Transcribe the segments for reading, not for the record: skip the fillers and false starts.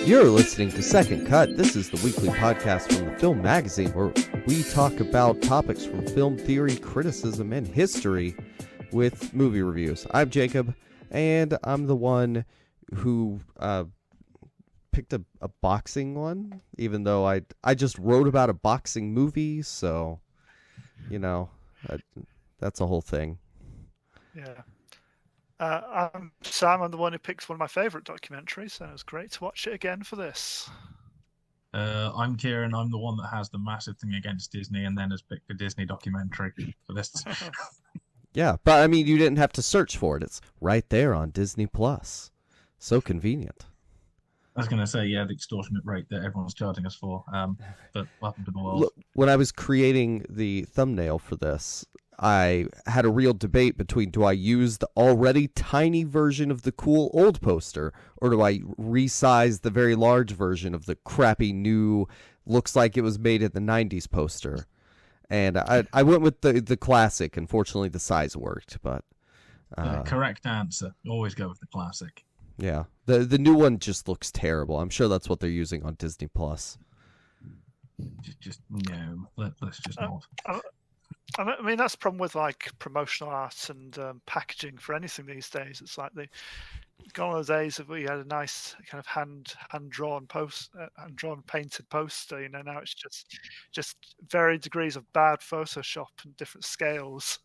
You're listening to Second Cut. This is the weekly podcast from the Film Magazine where we talk about topics from film theory, criticism, and history with movie reviews. I'm Jacob, and I'm the one who picked a boxing one, even though I just wrote about a boxing movie, so, you know, that's a whole thing. Yeah. I'm Sam. I'm the one who picked one of my favourite documentaries, and it was great to watch it again for this. I'm Kieran. I'm the one that has the massive thing against Disney and then has picked a Disney documentary for this. Yeah, but I mean, you didn't have to search for it. It's right there on Disney Plus. So convenient. I was going to say, yeah, the extortionate rate that everyone's charging us for. But welcome to the world. Look, when I was creating the thumbnail for this, I had a real debate between, do I use the already tiny version of the cool old poster, or do I resize the very large version of the crappy new, looks like it was made in the 90s poster? And I went with the classic. Unfortunately, the size worked, but... correct answer. Always go with the classic. Yeah. The new one just looks terrible. I'm sure that's what they're using on Disney Plus. Just no. Let's just not. I mean, that's the problem with like promotional art and packaging for anything these days. It's like gone are those days of where you had a nice kind of hand drawn painted poster. You know, now it's just varied degrees of bad Photoshop and different scales.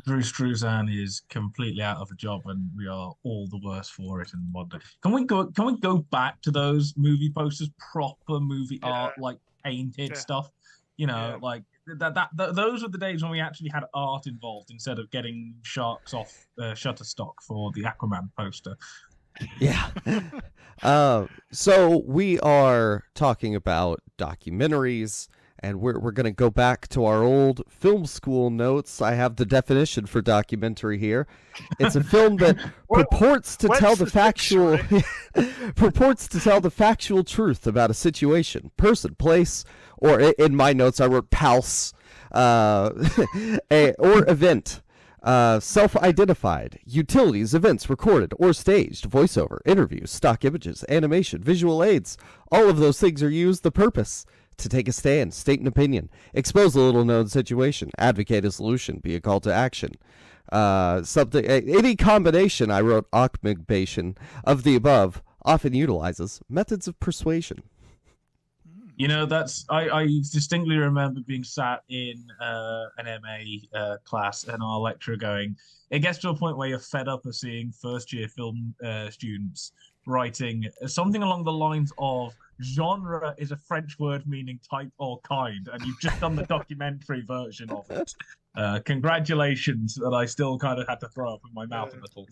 Drew Struzan is completely out of a job, and we are all the worse for it. And wonder, can we go back to those movie posters, proper movie art, like painted stuff? You know, like those were the days when we actually had art involved instead of getting sharks off Shutterstock for the Aquaman poster. Yeah. So we are talking about documentaries. And we're going to go back to our old film school notes. I have the definition for documentary here. It's a film that purports to tell the factual truth about a situation, person, place, or in my notes I wrote pals, or event. Self-identified, utilities, events recorded or staged, voiceover, interviews, stock images, animation, visual aids. All of those things are used. The purpose: to take a stand, state an opinion, expose a little-known situation, advocate a solution, be a call to action. Any combination, I wrote augmentation, of the above often utilizes methods of persuasion. You know, I distinctly remember being sat in an MA class and our lecturer going, it gets to a point where you're fed up of seeing first-year film students writing something along the lines of, genre is a French word meaning type or kind, and you've just done the documentary version of it. Congratulations, that I still kind of had to throw up in my mouth a little.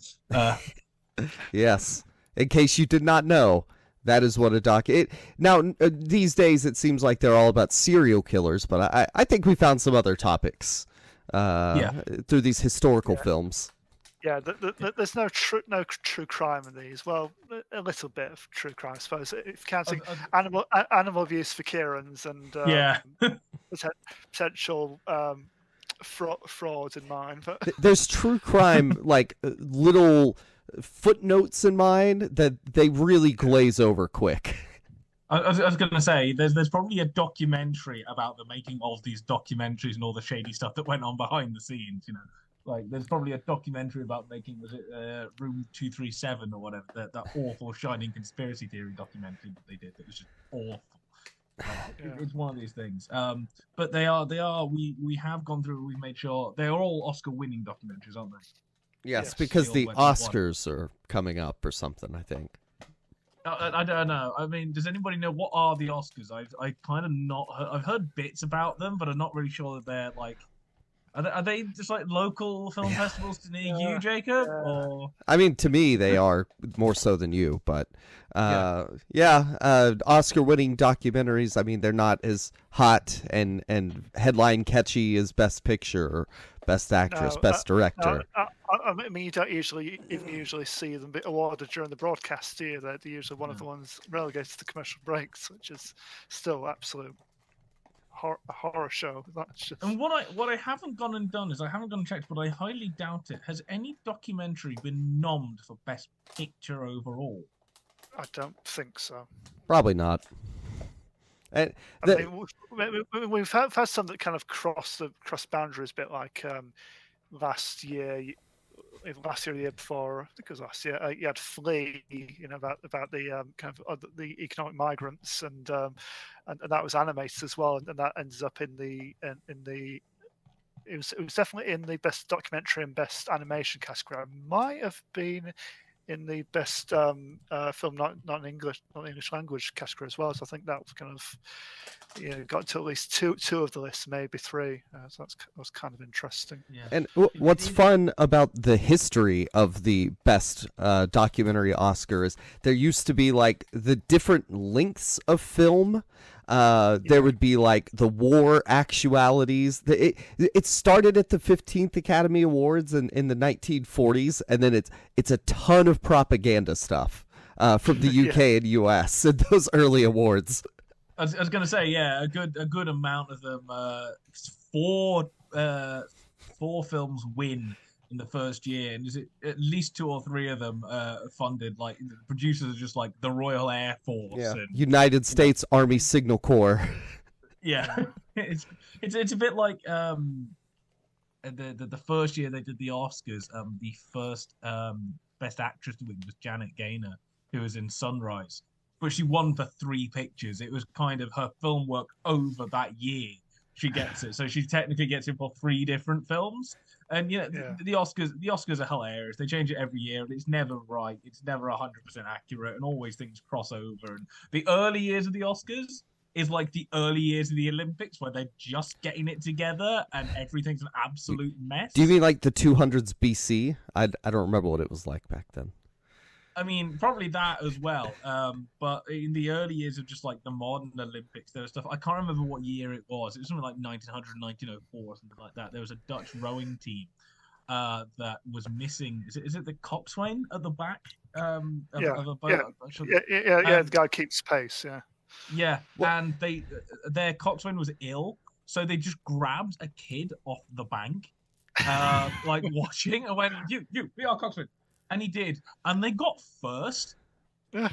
Yes, in case you did not know, that is what a doc... Now, these days, it seems like they're all about serial killers, but I think we found some other topics through these historical films. Yeah, there's no true crime in these. Well, a little bit of true crime, I suppose, if counting animal abuse for Kieran's and potential fraud in mine. But there's true crime, like little footnotes in mine that they really glaze over quick. I was going to say, there's probably a documentary about the making of these documentaries and all the shady stuff that went on behind the scenes, you know. Like, there's probably a documentary about making, was it Room 237 or whatever, that awful Shining conspiracy theory documentary that they did that was just awful. It's one of these things. But we have gone through, we've made sure, they're all Oscar-winning documentaries, aren't they? Yes, because the Oscars are coming up or something, I think. I don't know. I mean, does anybody know what are the Oscars? I kind of I've heard bits about them, but I'm not really sure that they're like... Are they just like local film festivals near you, Jacob? Or I mean, to me, they are more so than you. But Oscar-winning documentaries. I mean, they're not as hot and headline catchy as Best Picture or Best Actress, Best Director. I mean, you don't usually see them awarded during the broadcast, do you? They're usually one of the ones relegated to the commercial breaks, which is still absolute a horror show. That's just... And what I haven't gone and done is I haven't gone and checked, but I highly doubt it. Has any documentary been nommed for Best Picture overall? I don't think so. Probably not. And I mean, we've had some that kind of cross boundaries a bit, like last year, the year before, I think it was last year. You had Flea, about the kind of the economic migrants, and that was animated as well, and that ended up in the. It was definitely in the best documentary and best animation category. It might have been in the best film not in English language category as well. So I think that was kind of got to at least two of the lists, maybe three. So that was kind of interesting. Yeah. And what's fun about the history of the best documentary Oscar is there used to be like the different lengths of film. There would be like the war actualities. It started at the 15th Academy Awards in the 1940s, and then it's a ton of propaganda stuff from the UK and US and those early awards. I was going to say, yeah, a good amount of them. Four films win in the first year, and is it at least 2 or 3 of them funded? Like the producers are just like the Royal Air Force, and, United States Army Signal Corps. Yeah, it's a bit like the first year they did the Oscars. The first Best Actress to win was Janet Gaynor, who was in Sunrise, but she won for 3 pictures. It was kind of her film work over that year. She gets it, so she technically gets it for 3 different films. And the Oscars are hilarious. They change it every year, and it's never right. It's never 100% accurate, and always things cross over. And the early years of the Oscars is like the early years of the Olympics, where they're just getting it together, and everything's an absolute mess. Do you mean like the 200s BC? I don't remember what it was like back then. I mean, probably that as well. But in the early years of just like the modern Olympics, there was stuff. I can't remember what year it was. It was something like 1900, 1904, something like that. There was a Dutch rowing team that was missing. Is it the coxswain at the back? Of a boat? The guy keeps pace. Yeah. Yeah, and their coxswain was ill, so they just grabbed a kid off the bank, like watching, and went, "You, be our coxswain." And he did, and they got first,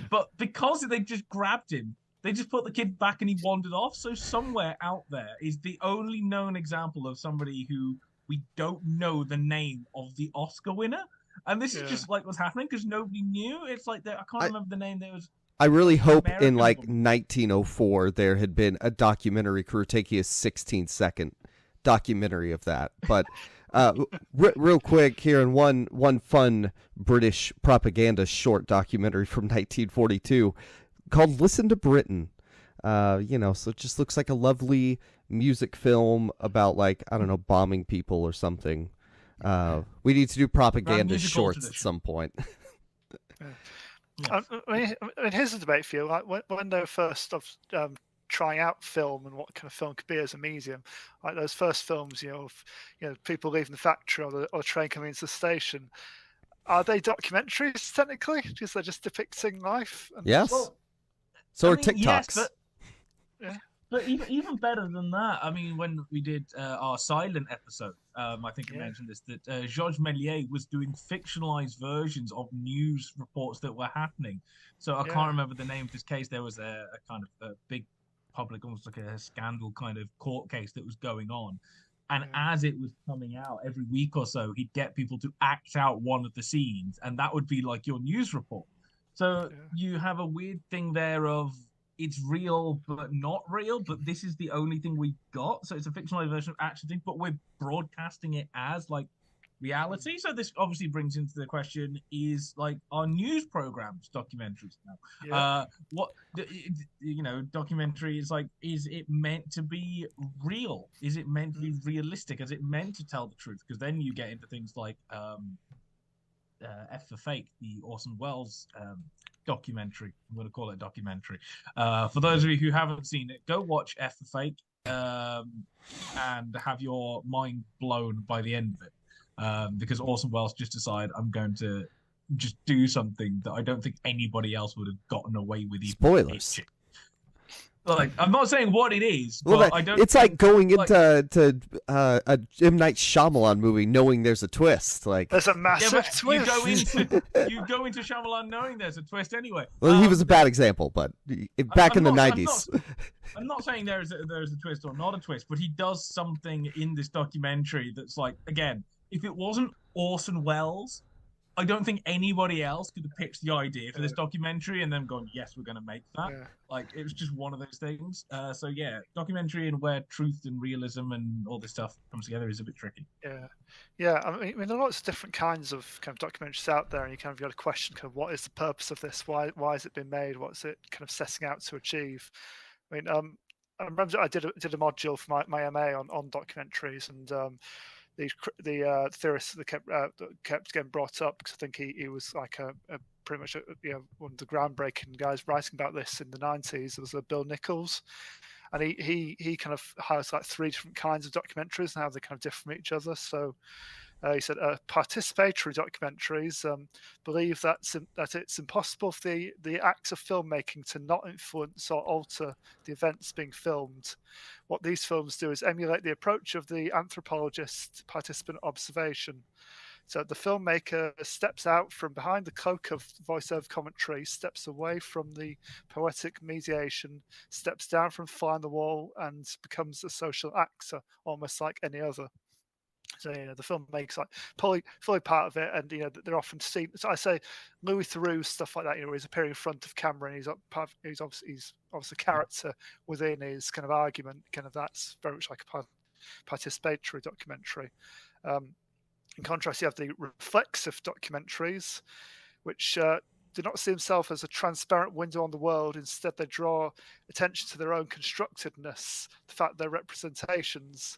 but because they just grabbed him, they just put the kid back and he wandered off. So somewhere out there is the only known example of somebody who we don't know the name of the Oscar winner, and this is just like what's happening because nobody knew. It's like I can't remember the name. There was. I really hope in like 1904 there had been a documentary crew taking a 16-second documentary of that, but. Real quick here, in one fun British propaganda short documentary from 1942 called "Listen to Britain." So it just looks like a lovely music film about bombing people or something. We need to do propaganda shorts at some point. I mean, here's the debate for you. Like when they were first trying out film and what kind of film could be as a medium, like those first films, of people leaving the factory or the train coming into the station, are they documentaries technically? Because they're just depicting life. Yes. So are TikToks. Yes, but even better than that. I mean, when we did our silent episode, I think I mentioned this, that Georges Méliès was doing fictionalized versions of news reports that were happening. So I can't remember the name of this case. There was a kind of a big public, almost like a scandal kind of court case that was going on, and as it was coming out every week or so, he'd get people to act out one of the scenes, and that would be like your news report. So you have a weird thing there of it's real but not real, but this is the only thing we got, so it's a fictionalized version of actual thing, but we're broadcasting it as like reality. So this obviously brings into the question, is like our news programs documentaries now? What documentary is like, is it meant to be real? Is it meant to be realistic? Is it meant to tell the truth? Because then you get into things like F for Fake, the Orson Welles documentary. I'm going to call it a documentary. For those of you who haven't seen it, go watch F for Fake and have your mind blown by the end of it. Because Orson Welles just decided, I'm going to just do something that I don't think anybody else would have gotten away with. Spoilers. Like, I'm not saying what it is, Well, but I don't. it's like going like, into a M. Night Shyamalan movie knowing there's a twist. Like, There's a yeah, massive but twist. you go into Shyamalan knowing there's a twist anyway. well, he was a bad example, but back in the 90s. I'm not saying there's a twist or not a twist, but he does something in this documentary that's like, again, if it wasn't Orson Welles, I don't think anybody else could have pitched the idea for this documentary and then gone, yes, we're going to make that. Yeah. Like, it was just one of those things. So yeah, documentary and where truth and realism and all this stuff comes together is a bit tricky. Yeah. I mean, there are lots of different kinds of kind of documentaries out there, and you kind of got to question kind of what is the purpose of this? Why has it been made? What's it kind of setting out to achieve? I mean, I remember I did a module for my MA on documentaries, and the theorists that kept getting brought up, because I think he was like a pretty much one of the groundbreaking guys writing about this in the 90s. There was Bill Nichols, and he kind of highlights like 3 different kinds of documentaries and how they kind of differ from each other. So he said participatory documentaries believe that it's impossible for the act of filmmaking to not influence or alter the events being filmed. What these films do is emulate the approach of the anthropologist participant observation. So the filmmaker steps out from behind the cloak of voiceover commentary, steps away from the poetic mediation, steps down from fly on the wall, and becomes a social actor, almost like any other. So the filmmakers like fully part of it, and they're often seen. So I say Louis Theroux, stuff like that. He's appearing in front of camera, and he's obviously a character within his kind of argument. Kind of that's very much like a participatory documentary. In contrast, you have the reflexive documentaries, which do not see themselves as a transparent window on the world. Instead, they draw attention to their own constructedness, the fact they're representations.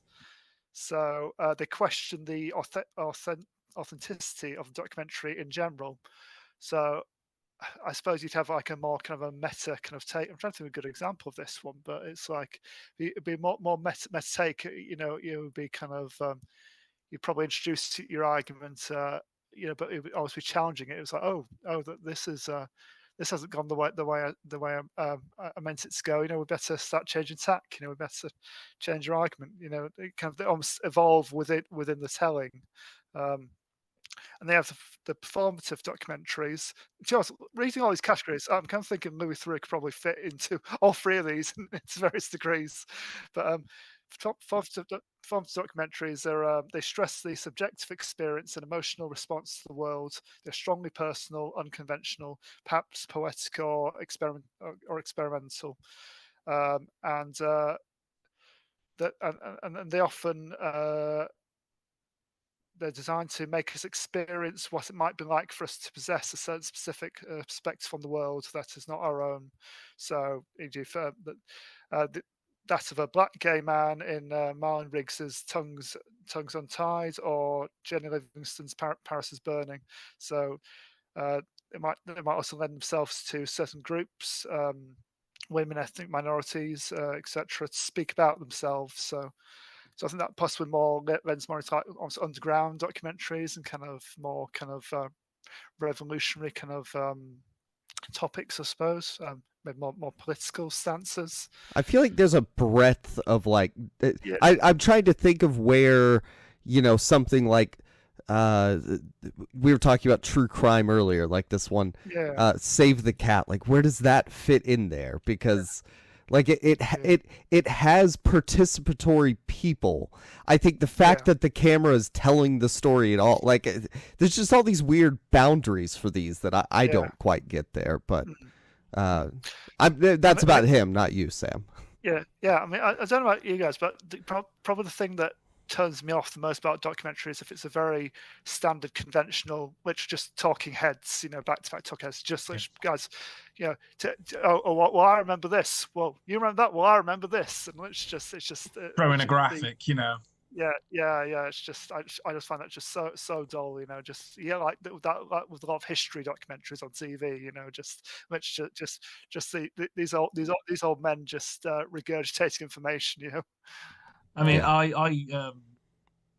So they question the authenticity of the documentary in general. So I suppose you'd have like a more kind of a meta kind of take. I'm trying to think of a good example of this one, but it's like it'd be more meta take. It would be kind of you'd probably introduce your argument, but it would always be challenging it. It was like, that this hasn't gone the way I meant it to go. We better start changing tack. We better change your argument. It kind of almost evolve within the telling. And they have the performative documentaries. Reading all these categories, I'm kind of thinking Louis Theroux could probably fit into all 3 of these in various degrees. But performative documentaries, they stress the subjective experience and emotional response to the world. They're strongly personal, unconventional, perhaps poetic or experimental, and they often they're designed to make us experience what it might be like for us to possess a certain specific perspective on the world that is not our own. So, e.g., that of a black gay man in Marlon Riggs's Tongues Untied, or Jenny Livingston's Paris is Burning. So they might also lend themselves to certain groups, women, ethnic minorities, etc., to speak about themselves. So I think that possibly lends more into like underground documentaries and kind of more kind of revolutionary kind of topics, I suppose. Maybe more political stances. I feel like there's a breadth of like I'm trying to think of where something like we were talking about true crime earlier, like this one, Save the Cat. Like, where does that fit in there? Because like it has participatory people. I think the fact that the camera is telling the story at all, like there's just all these weird boundaries for these that I don't quite get there, but. That's about him, not you, Sam. Yeah. I mean, I don't know about you guys, but probably the thing that turns me off the most about documentaries if it's a very standard, conventional, which just talking heads, back-to-back talking heads, just like guys, well, I remember this. Well, you remember that? Well, I remember this, and it's just throw in a graphic, Yeah. It's just I just find that just so dull. Like that with a lot of history documentaries on TV. These old men just regurgitating information. I mean, I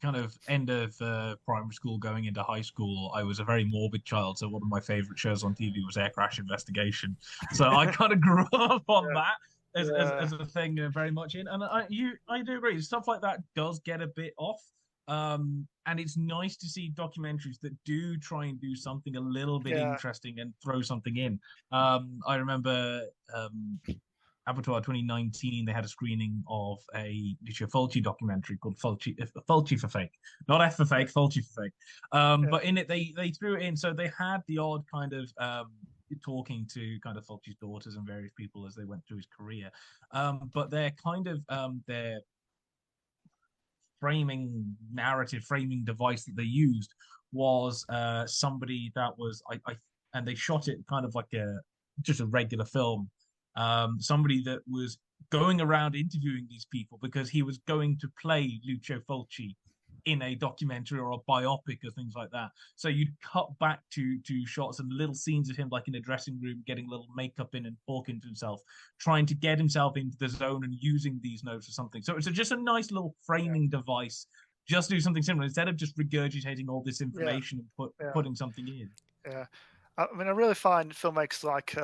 kind of end of primary school going into high school, I was a very morbid child. So one of my favorite shows on TV was Air Crash Investigation. So I kind of grew up on that. as a thing very much in, and I do agree. Stuff like that does get a bit off, and it's nice to see documentaries that do try and do something a little bit interesting and throw something in. I remember Avatar 2019, they had a screening of a Lucio Fulci documentary called Fulci for Fake. Not F for Fake, Fulci for Fake. But in it, they threw it in. So they had the odd kind of talking to kind of Fulci's daughters and various people as they went through his career. But their kind of their framing device that they used was somebody that was, and they shot it kind of like just a regular film. Somebody that was going around interviewing these people because he was going to play Lucio Fulci in a documentary or a biopic or things like that. So you'd cut back to shots and little scenes of him like in a dressing room getting a little makeup in and talking to himself, trying to get himself into the zone and using these notes or something. So it's just a nice little framing device. Just do something similar instead of just regurgitating all this information and putting something in. Yeah. I mean, I really find filmmakers like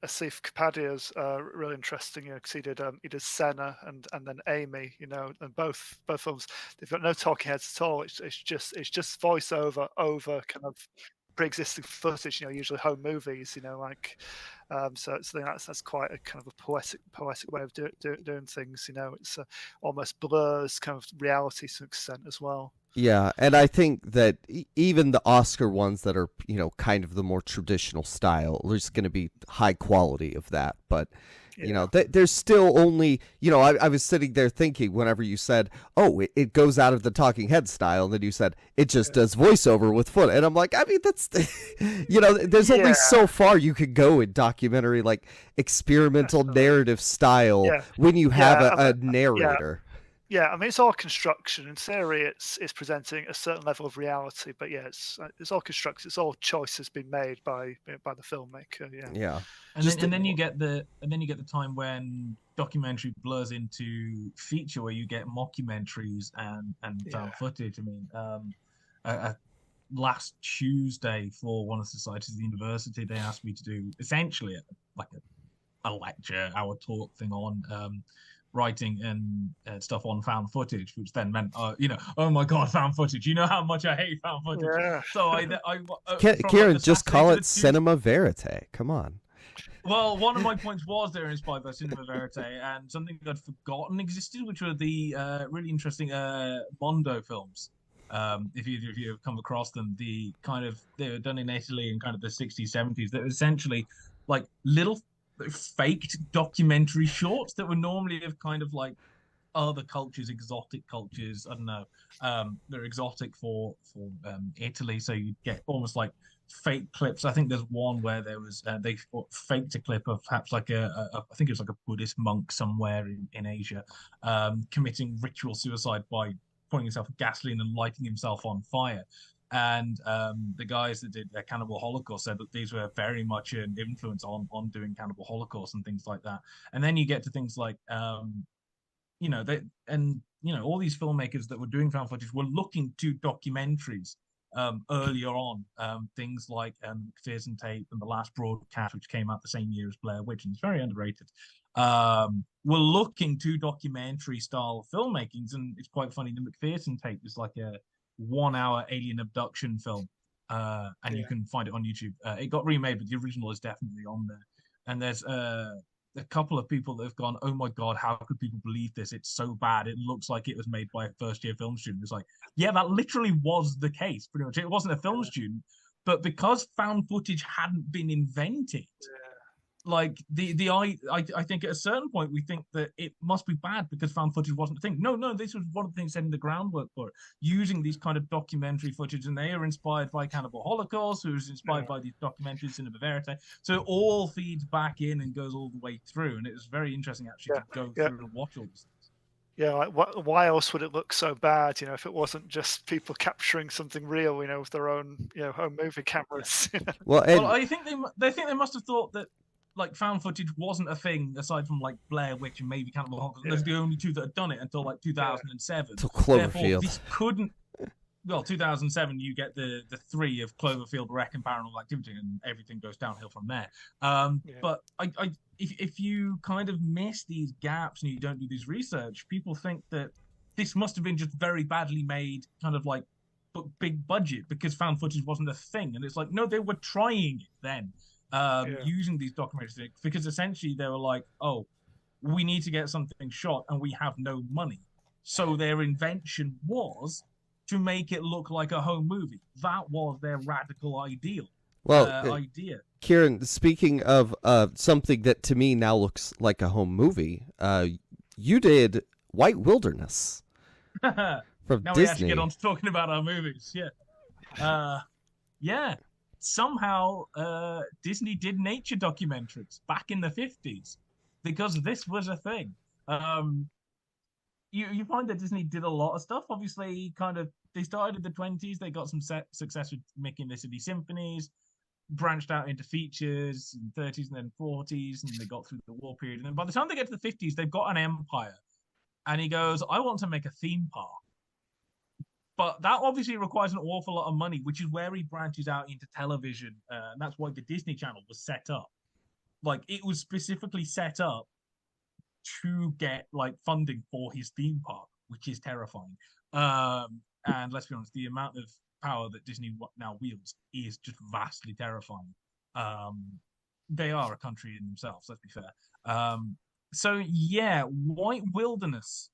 Asif Kapadia's really interesting. Because he did Senna and then Amy. And both films, they've got no talking heads at all. It's just voiceover over kind of pre-existing footage. Usually home movies. So I think that's quite a kind of a poetic way of doing things. It's almost blurs kind of reality to an extent as well. Yeah, and I think that even the Oscar ones that are, kind of the more traditional style, there's going to be high quality of that. But, there's still only, I was sitting there thinking whenever you said, oh, it goes out of the talking head style, and then you said, it just does voiceover with foot. And I'm like, I mean, that's, there's only so far you can go in documentary, like experimental narrative style when you have a narrator. Yeah, I mean, it's all construction. In theory, it's presenting a certain level of reality, but it's all constructed. It's all choices being made by the filmmaker. Yeah. And then you get the time when documentary blurs into feature, where you get mockumentaries and found footage. I mean, last Tuesday for one of the societies of the university, they asked me to do essentially a lecture, our talk thing on writing and stuff on found footage, which then meant, oh my god, found footage. You know how much I hate found footage. Yeah. So Kieran, just call it cinema verite. Come on. Well, one of my points was they're inspired by cinema verite, and something I'd forgotten existed, which were the really interesting Mondo films. If you have come across them, they were done in Italy in kind of the 60s, 70s. They're essentially like little faked documentary shorts that were normally of kind of like other cultures, exotic cultures. I don't know. They're exotic for Italy, so you get almost like fake clips. I think there's one where there was they faked a clip of perhaps like I think it was like a Buddhist monk somewhere in Asia committing ritual suicide by pouring himself with gasoline and lighting himself on fire. And the guys that did Cannibal Holocaust said that these were very much an influence on doing Cannibal Holocaust and things like that. And then you get to things like, all these filmmakers that were doing found footage were looking to documentaries earlier on. Things like McPherson Tape and The Last Broadcast, which came out the same year as Blair Witch, and it's very underrated. Were looking to documentary style filmmakings, and it's quite funny. The McPherson Tape is like a 1-hour alien abduction film, and you can find it on YouTube. It got remade, but the original is definitely on there. And there's a couple of people that have gone, oh my god, how could people believe this? It's so bad. It looks like it was made by a first-year film student. It's like, yeah, that literally was the case, pretty much. It wasn't a film student, but because found footage hadn't been invented, like I think at a certain point we think that it must be bad because found footage wasn't a thing. No, this was one of the things setting the groundwork for it, using these kind of documentary footage, and they are inspired by Cannibal Holocaust, who was inspired by these documentaries, cinema verite. So it all feeds back in and goes all the way through, and it was very interesting actually to go through and watch all these things. Yeah, like why else would it look so bad? If it wasn't just people capturing something real, with their own, home movie cameras. Well, I think they must have thought that like found footage wasn't a thing aside from like Blair Witch and maybe Cannibal Holocaust. Those are the only two that had done it until like 2007. Till Cloverfield. Therefore, well, 2007, you get the three of Cloverfield, Wreck, and Paranormal Activity, and everything goes downhill from there. But if you kind of miss these gaps and you don't do this research, people think that this must have been just very badly made, kind of like big budget, because found footage wasn't a thing. And it's like, no, they were trying it then, using these documentaries, because essentially they were like, oh, we need to get something shot and we have no money. So their invention was to make it look like a home movie. That was their radical idea. Kieran, speaking of something that to me now looks like a home movie, you did White Wilderness from now Disney. We actually get on to talking about our movies. Yeah. Somehow Disney did nature documentaries back in the 50s because this was a thing. You find that Disney did a lot of stuff. Obviously, they started in the 20s. They got some success with making the City Symphonies, branched out into features in the 30s and then 40s, and they got through the war period. And then by the time they get to the 50s, they've got an empire. And he goes, I want to make a theme park. But that obviously requires an awful lot of money, which is where he branches out into television. And that's why the Disney Channel was set up. Like, it was specifically set up to get funding for his theme park, which is terrifying. And let's be honest, the amount of power that Disney now wields is just vastly terrifying. They are a country in themselves, let's be fair. So yeah, White Wilderness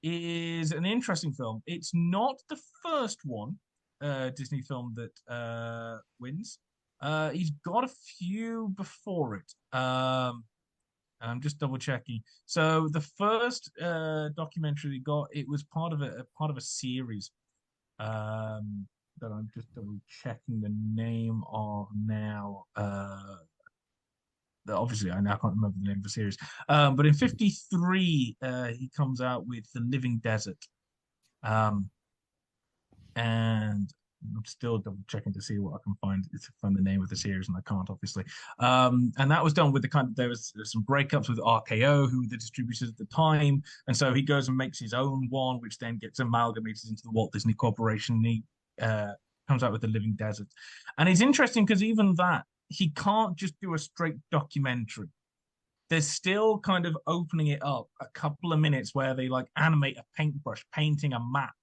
is an interesting film. It's not the first one Disney film that wins. He's got a few before it. I'm just double checking. So the first documentary he got, it was part of a series that I'm just double checking the name of now. Obviously, I now can't remember the name of the series. But in '53, he comes out with The Living Desert, and I'm still double checking to see what I can find the name of the series, and I can't, obviously. And that was done with there was some breakups with RKO, who were the distributors at the time, and so he goes and makes his own one, which then gets amalgamated into the Walt Disney Corporation. And he comes out with The Living Desert, and it's interesting because even that, he can't just do a straight documentary. There's still kind of opening it up a couple of minutes where they animate a paintbrush painting a map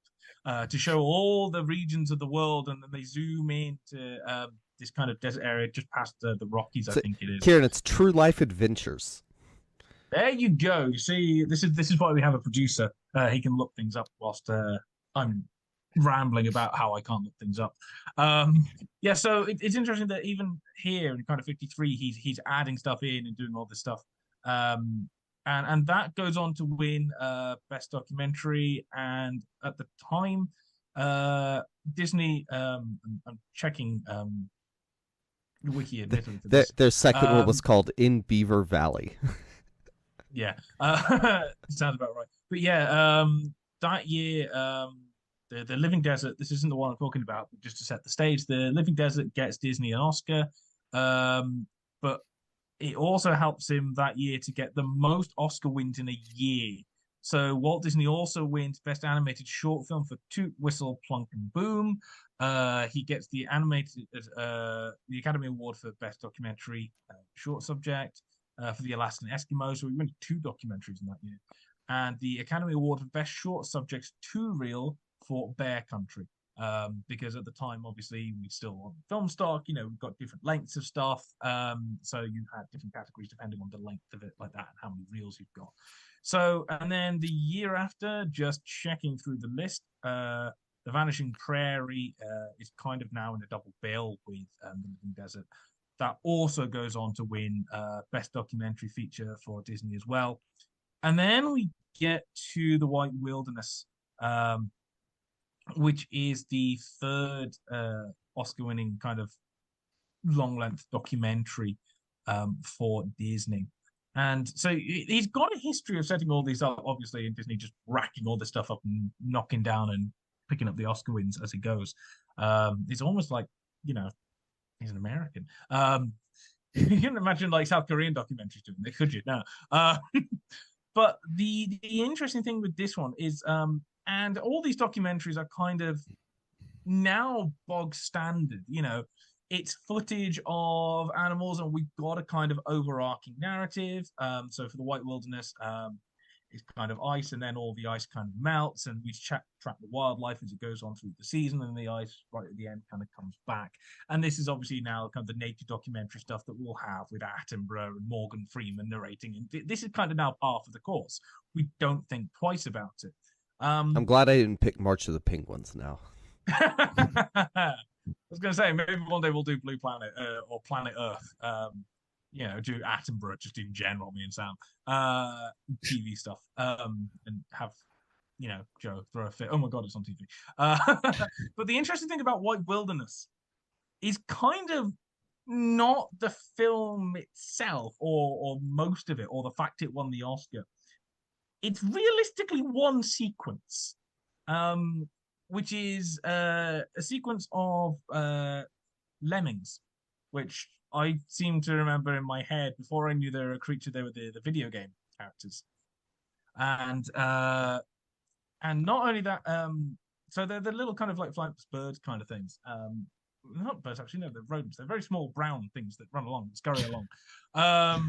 to show all the regions of the world, and then they zoom into this kind of desert area just past the Rockies, I think it is. Kieran, it's True Life Adventures. There you go. You see, this is why we have a producer. He can look things up whilst I'm rambling about how I can't look things up. So it's interesting that even here in kind of '53, he's adding stuff in and doing all this stuff. And that goes on to win Best Documentary. And at the time, Disney, I'm checking the wiki admittedly for this. Their second one was called In Beaver Valley. Yeah, sounds about right. But yeah, that year, the Living Desert, this isn't the one I'm talking about, but just to set the stage, the Living Desert gets Disney an Oscar. But it also helps him that year to get the most Oscar wins in a year. So Walt Disney also wins Best Animated Short Film for Toot, Whistle, Plunk, and Boom. He gets the Academy Award for Best Documentary Short Subject for The Alaskan Eskimos. So we won 2 documentaries in that year. And the Academy Award for Best Short Subject 2 Reel for Bear Country. Because at the time, obviously, we still on film stock, we've got different lengths of stuff. So you had different categories depending on the length of it, like that, and how many reels you've got. So, and then the year after, just checking through the list, The Vanishing Prairie is kind of now in a double bill with The Living Desert. That also goes on to win Best Documentary Feature for Disney as well. And then we get to The White Wilderness, which is the third Oscar-winning kind of long-length documentary for Disney. And so he's got a history of setting all these up, obviously, and Disney just racking all this stuff up and knocking down and picking up the Oscar wins as he goes. It's almost like, he's an American. You can imagine South Korean documentaries doing it, could you? No. But the interesting thing with this one is, and all these documentaries are kind of now bog standard. You know, it's footage of animals, and we've got a kind of overarching narrative. So for the White Wilderness, it's kind of ice, and then all the ice kind of melts, and we track the wildlife as it goes on through the season, and the ice right at the end kind of comes back. And this is obviously now kind of the nature documentary stuff that we'll have with Attenborough and Morgan Freeman narrating, and this is kind of now par for the course. We don't think twice about it. I'm glad I didn't pick March of the Penguins now. I was going to say, maybe one day we'll do Blue Planet or Planet Earth. You know, do Attenborough just in general, me and Sam, TV stuff, and have, you know, Joe throw a fit. Oh my God, it's on TV. But the interesting thing about White Wilderness is kind of not the film itself, or most of it, or the fact it won the Oscar. It's realistically one sequence, which is a sequence of lemmings, which I seem to remember in my head before I knew they were a creature. They were the video game characters, and not only that, so they're the little kind of like flightless birds kind of things. Not birds, actually, no, they're rodents. They're very small brown things that run along, scurry along. I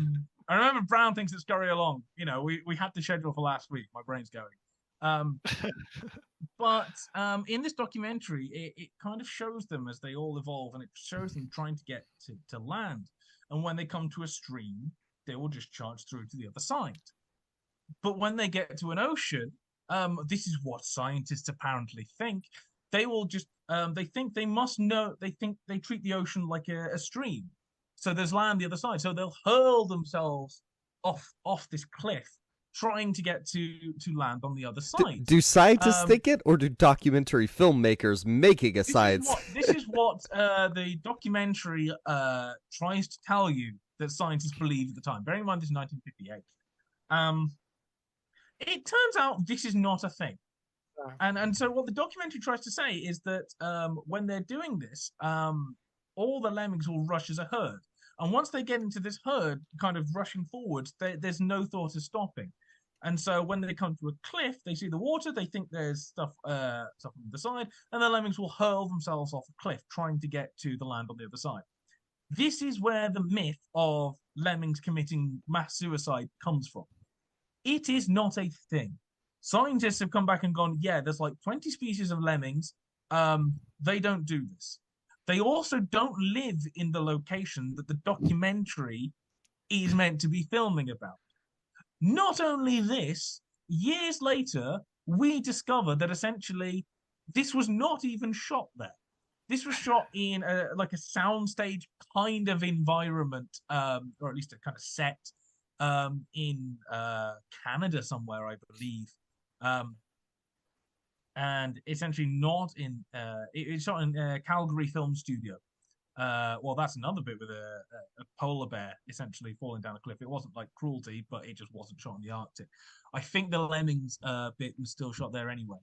remember brown things that scurry along. You know, we had the schedule for last week. My brain's going. But in this documentary, it kind of shows them as they all evolve, and it shows them trying to get to land. And when they come to a stream, they will just charge through to the other side. But when they get to an ocean, this is what scientists apparently think. They will just, they think they must know, they think they treat the ocean like a stream. So there's land the other side. So they'll hurl themselves off this cliff, trying to get to land on the other side. Do scientists think it, or do documentary filmmakers making a science? This is what the documentary tries to tell you that scientists believe at the time. Bearing in mind this is 1958. It turns out this is not a thing. And so what the documentary tries to say is that when they're doing this, all the lemmings will rush as a herd. And once they get into this herd kind of rushing forward, there's no thought of stopping. And so when they come to a cliff, they see the water, they think there's stuff on the side, and the lemmings will hurl themselves off a cliff, trying to get to the land on the other side. This is where the myth of lemmings committing mass suicide comes from. It is not a thing. Scientists have come back and gone, yeah, there's like 20 species of lemmings. They don't do this. They also don't live in the location that the documentary is meant to be filming about. Not only this, years later, we discover that essentially this was not even shot there. This was shot in like a soundstage kind of environment, or at least a kind of set in Canada somewhere, I believe. And essentially not in it's shot in Calgary Film Studio. Well, that's another bit with a polar bear essentially falling down a cliff. It wasn't like cruelty, but it just wasn't shot in the Arctic. I think the lemmings bit was still shot there anyway.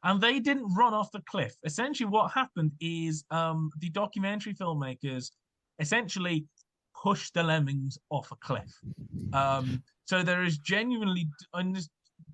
And they didn't run off the cliff. Essentially what happened is the documentary filmmakers essentially pushed the lemmings off a cliff. So there is genuinely, in this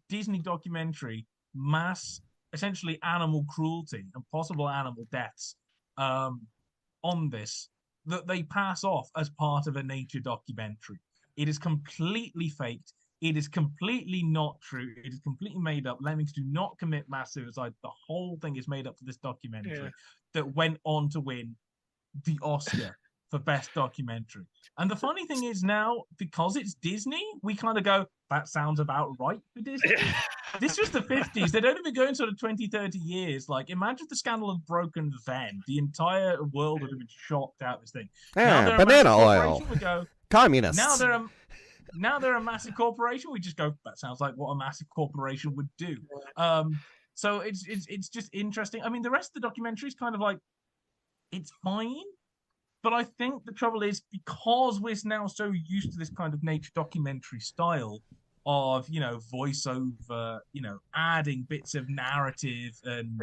Disney documentary, mass essentially animal cruelty and possible animal deaths on this that they pass off as part of a nature documentary. It is completely faked. It is completely not true. It is completely made up. Lemmings do not commit mass suicide. The whole thing is made up for this documentary that went on to win the Oscar for Best Documentary. And the funny thing is now, because it's Disney, we kind of go, that sounds about right for Disney. This was the 50s. They'd only been going sort of 20, 30 years. Like, imagine if the scandal had broken then. The entire world would have been shocked out this thing. Yeah, banana oil. We go, communists. Now they're a massive corporation. We just go, that sounds like what a massive corporation would do. So it's just interesting. I mean, the rest of the documentary is kind of like, it's fine. But I think the trouble is, because we're now so used to this kind of nature documentary style of, you know, voiceover, you know, adding bits of narrative and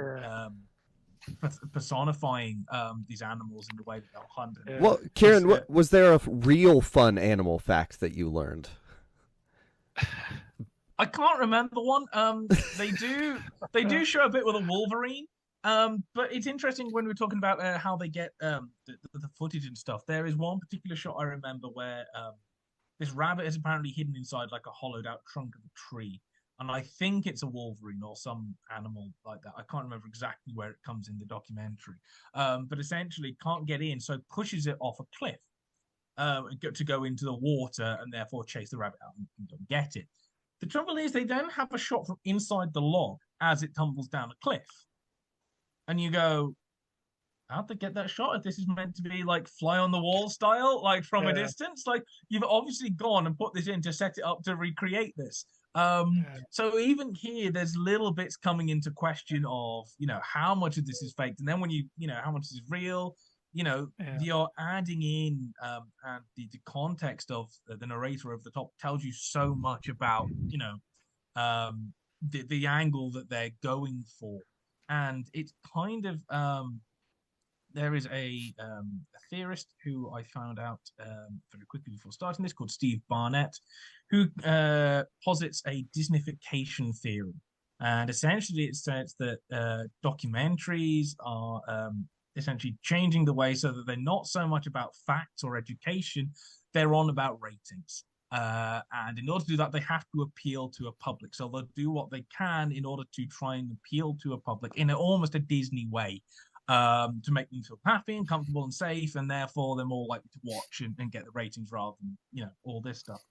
personifying these animals in the way that they'll hunt. Well, Kieran, was there a real fun animal fact that you learned? I can't remember one. They do show a bit with a wolverine. But it's interesting when we're talking about how they get the footage and stuff. There is one particular shot I remember where this rabbit is apparently hidden inside like a hollowed out trunk of a tree. And I think it's a wolverine or some animal like that. I can't remember exactly where it comes in the documentary. But essentially can't get in, so pushes it off a cliff to go into the water and therefore chase the rabbit out and don't get it. The trouble is they then have a shot from inside the log as it tumbles down a cliff. And you go, how'd they get that shot if this is meant to be like fly on the wall style, like from a distance? Like you've obviously gone and put this in to set it up to recreate this. So even here, there's little bits coming into question of, how much of this is faked. And then when how much is real, you're adding in and the context of the narrator over the top tells you so much about, the angle that they're going for. And it's kind of there is a theorist who I found out very quickly before starting this called Steve Barnett, who posits a Disneyfication theory. And essentially it says that documentaries are essentially changing the way so that they're not so much about facts or education, they're on about ratings. And in order to do that, they have to appeal to a public. So they'll do what they can in order to try and appeal to a public in almost a Disney way, to make them feel happy and comfortable and safe, and therefore they're more likely to watch and get the ratings rather than all this stuff.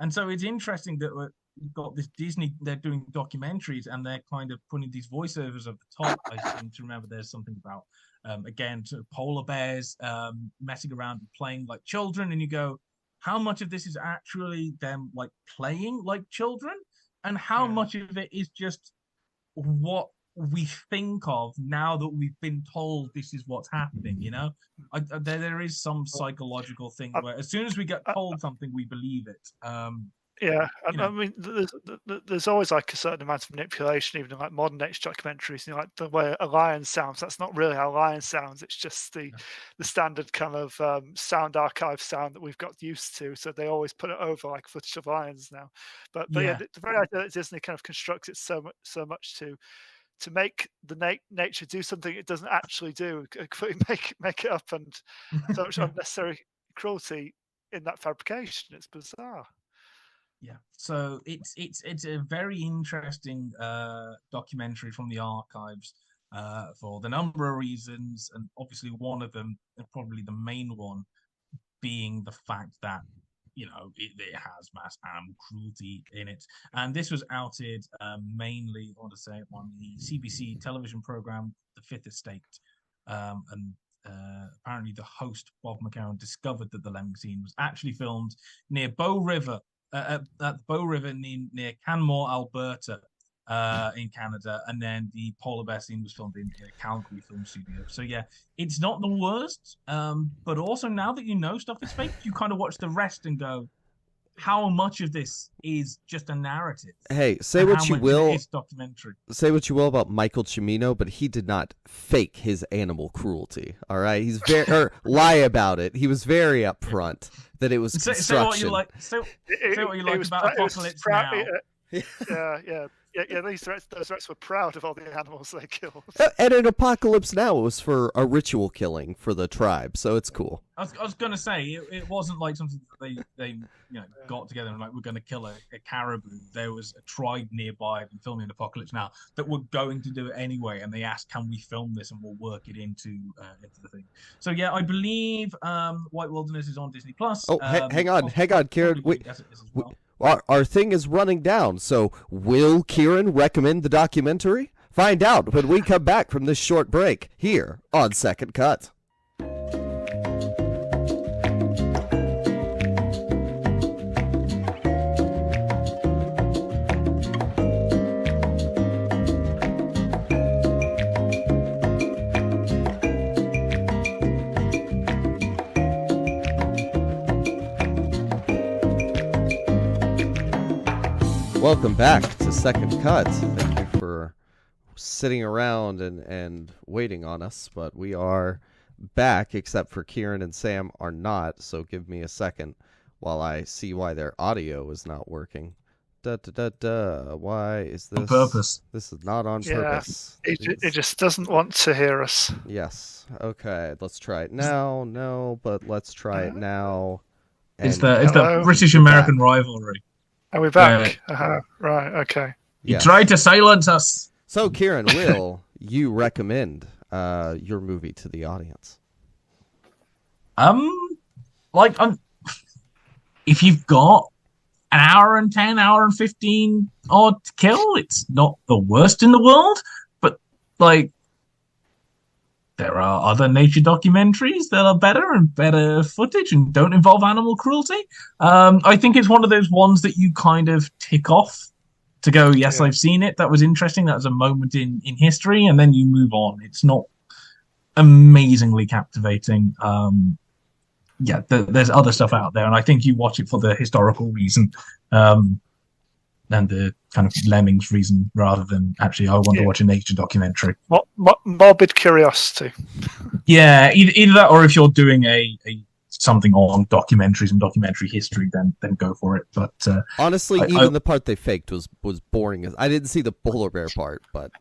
And so it's interesting that we've got this Disney, they're doing documentaries and they're kind of putting these voiceovers over the top. I seem to remember there's something about again, sort of polar bears messing around and playing like children, and you go, how much of this is actually them like playing like children, and how much of it is just what we think of now that we've been told this is what's happening? There is some psychological thing where as soon as we get told something, we believe it. I mean, there's always like a certain amount of manipulation, even in like modern age documentaries. Like the way a lion sounds, that's not really how a lion sounds. It's just the standard kind of sound archive sound that we've got used to. So they always put it over like footage of lions now. But the very idea that Disney kind of constructs it so much to make the nature do something it doesn't actually do, make it up, and so much unnecessary cruelty in that fabrication. It's bizarre. Yeah, so it's a very interesting documentary from the archives for the number of reasons, and obviously one of them, and probably the main one, being the fact that it has mass animal cruelty in it. And this was outed mainly, I want to say, on the CBC television program, The Fifth Estate, and apparently the host Bob McCowan discovered that the lemming scene was actually filmed near Bow River. At Bow River near Canmore, Alberta, in Canada, and then the polar bear scene was filmed in a Calgary film studio. So yeah, it's not the worst, but also now that you know stuff is fake, you kind of watch the rest and go, how much of this is just a narrative? Hey, say what you will. It's documentary. Say what you will about Michael Cimino, but he did not fake his animal cruelty. All right, he's or lie about it. He was very upfront that it was construction. Say what you like. Say what you like about Apocalypse Now. Those threats were proud of all the animals they killed. And in Apocalypse Now, it was for a ritual killing for the tribe, so it's cool. I was going to say, it wasn't like something that they got together and like, we're going to kill a caribou. There was a tribe nearby and filming Apocalypse Now that were going to do it anyway, and they asked, can we film this, and we'll work it into the thing. So yeah, I believe White Wilderness is on Disney+. Oh, hang on, Kieran. Wait. Our thing is running down, so will Kieran recommend the documentary? Find out when we come back from this short break here on Second Cut. Welcome back to Second Cut. Thank you for sitting around and waiting on us, but we are back, except for Kieran and Sam are not, so give me a second while I see why their audio is not working. Why is this? On purpose. This is not on Yeah. purpose. It just doesn't want to hear us. Yes. Okay. Let's try it now. No, but let's try it now. It's And the Hello? British-American rivalry. Are we back? Right. Okay. You yes. tried to silence us. So, Kieran, will you recommend your movie to the audience? If you've got an hour and 10, hour and 15 odd to kill, it's not the worst in the world. But like, there are other nature documentaries that are better and better footage and don't involve animal cruelty. I think it's one of those ones that you kind of tick off to go, yes, Yeah. I've seen it. That was interesting. That was a moment in history, and then you move on. It's not amazingly captivating. There's other stuff out there, and I think you watch it for the historical reason, and the kind of Lemmings reason, rather than actually I want to watch a nature documentary. Morbid curiosity. Yeah, either that, or if you're doing a something on documentaries and documentary history, then go for it. But honestly, even the part they faked was boring. I didn't see the polar bear part, but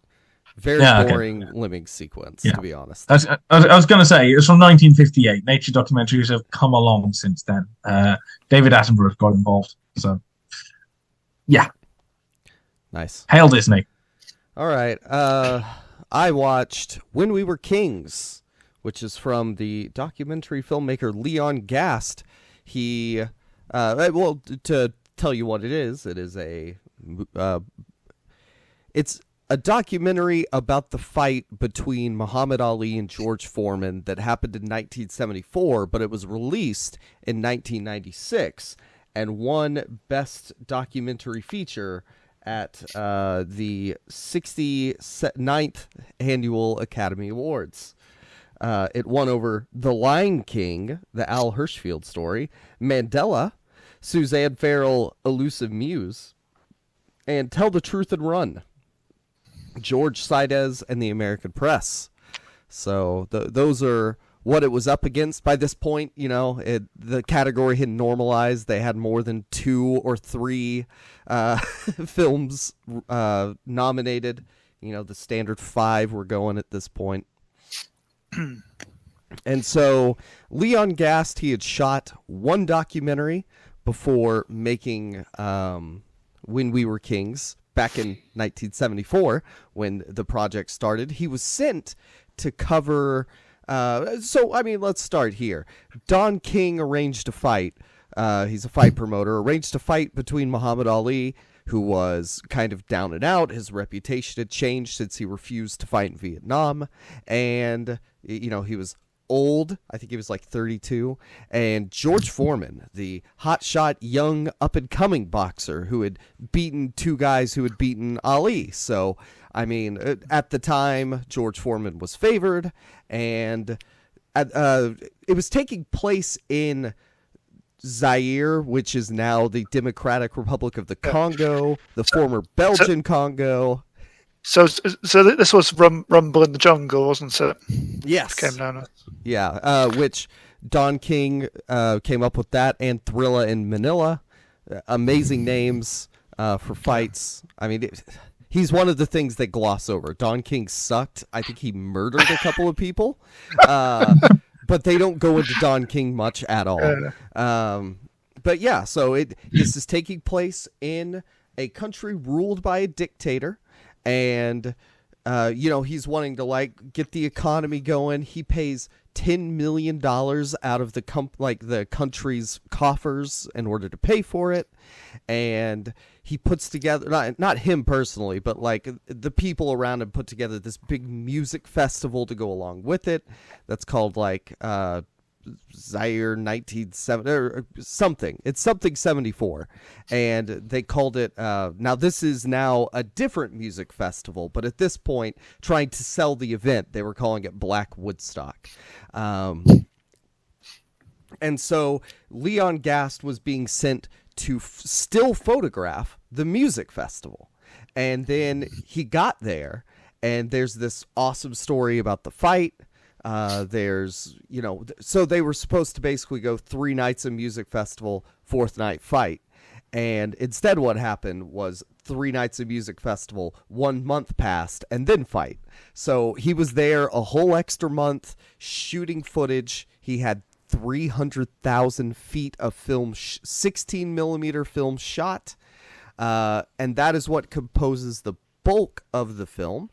very boring lemming sequence, to be honest. I was going to say, it was from 1958. Nature documentaries have come along since then. David Attenborough got involved. So, yeah. Nice. Hail Disney. All right. I watched When We Were Kings, which is from the documentary filmmaker Leon Gast. He, to tell you what it is it's a documentary about the fight between Muhammad Ali and George Foreman that happened in 1974, but it was released in 1996 and won Best Documentary Feature at the 69th Annual Academy Awards. It won over The Lion King, the Al Hirschfield story, Mandela, Suzanne Farrell, Elusive Muse, and Tell the Truth and Run, George Sidez and the American Press. So those are what it was up against. By this point, the category had normalized. They had more than 2 or 3 films nominated. The standard 5 were going at this point. And so Leon Gast, he had shot one documentary before making When We Were Kings back in 1974 when the project started. He was sent to cover let's start here. Don King arranged a fight. He's a fight promoter. Arranged a fight between Muhammad Ali, who was kind of down and out. His reputation had changed since he refused to fight in Vietnam. And, he was old. I think he was like 32. And George Foreman, the hotshot young up-and-coming boxer who had beaten 2 guys who had beaten Ali. So, at the time, George Foreman was favored. And it was taking place in Zaire, which is now the Democratic Republic of the Congo, the former Belgian Congo. So this was Rumble in the Jungle, wasn't it? Yes. Came down. Yeah, which Don King came up with that, and Thrilla in Manila. Amazing names for fights. He's one of the things they gloss over. Don King sucked. I think he murdered a couple of people. But they don't go into Don King much at all. But yeah, so this is taking place in a country ruled by a dictator. And, he's wanting to get the economy going. He pays $10 million out of the country's coffers in order to pay for it. And he puts together, not him personally, but the people around him put together this big music festival to go along with it. That's called Zaire 1970 or something. It's something 74. And they called it, now this is now a different music festival, but at this point, trying to sell the event, they were calling it Black Woodstock. And so Leon Gast was being sent to still photograph the music festival. And then he got there, and there's this awesome story about the fight. So they were supposed to basically go 3 nights of music festival, 4th night fight. And instead what happened was 3 nights of music festival, 1 month passed, and then fight. So he was there a whole extra month shooting footage. He had 300,000 feet of film, 16 millimeter film shot. And that is what composes the bulk of the film.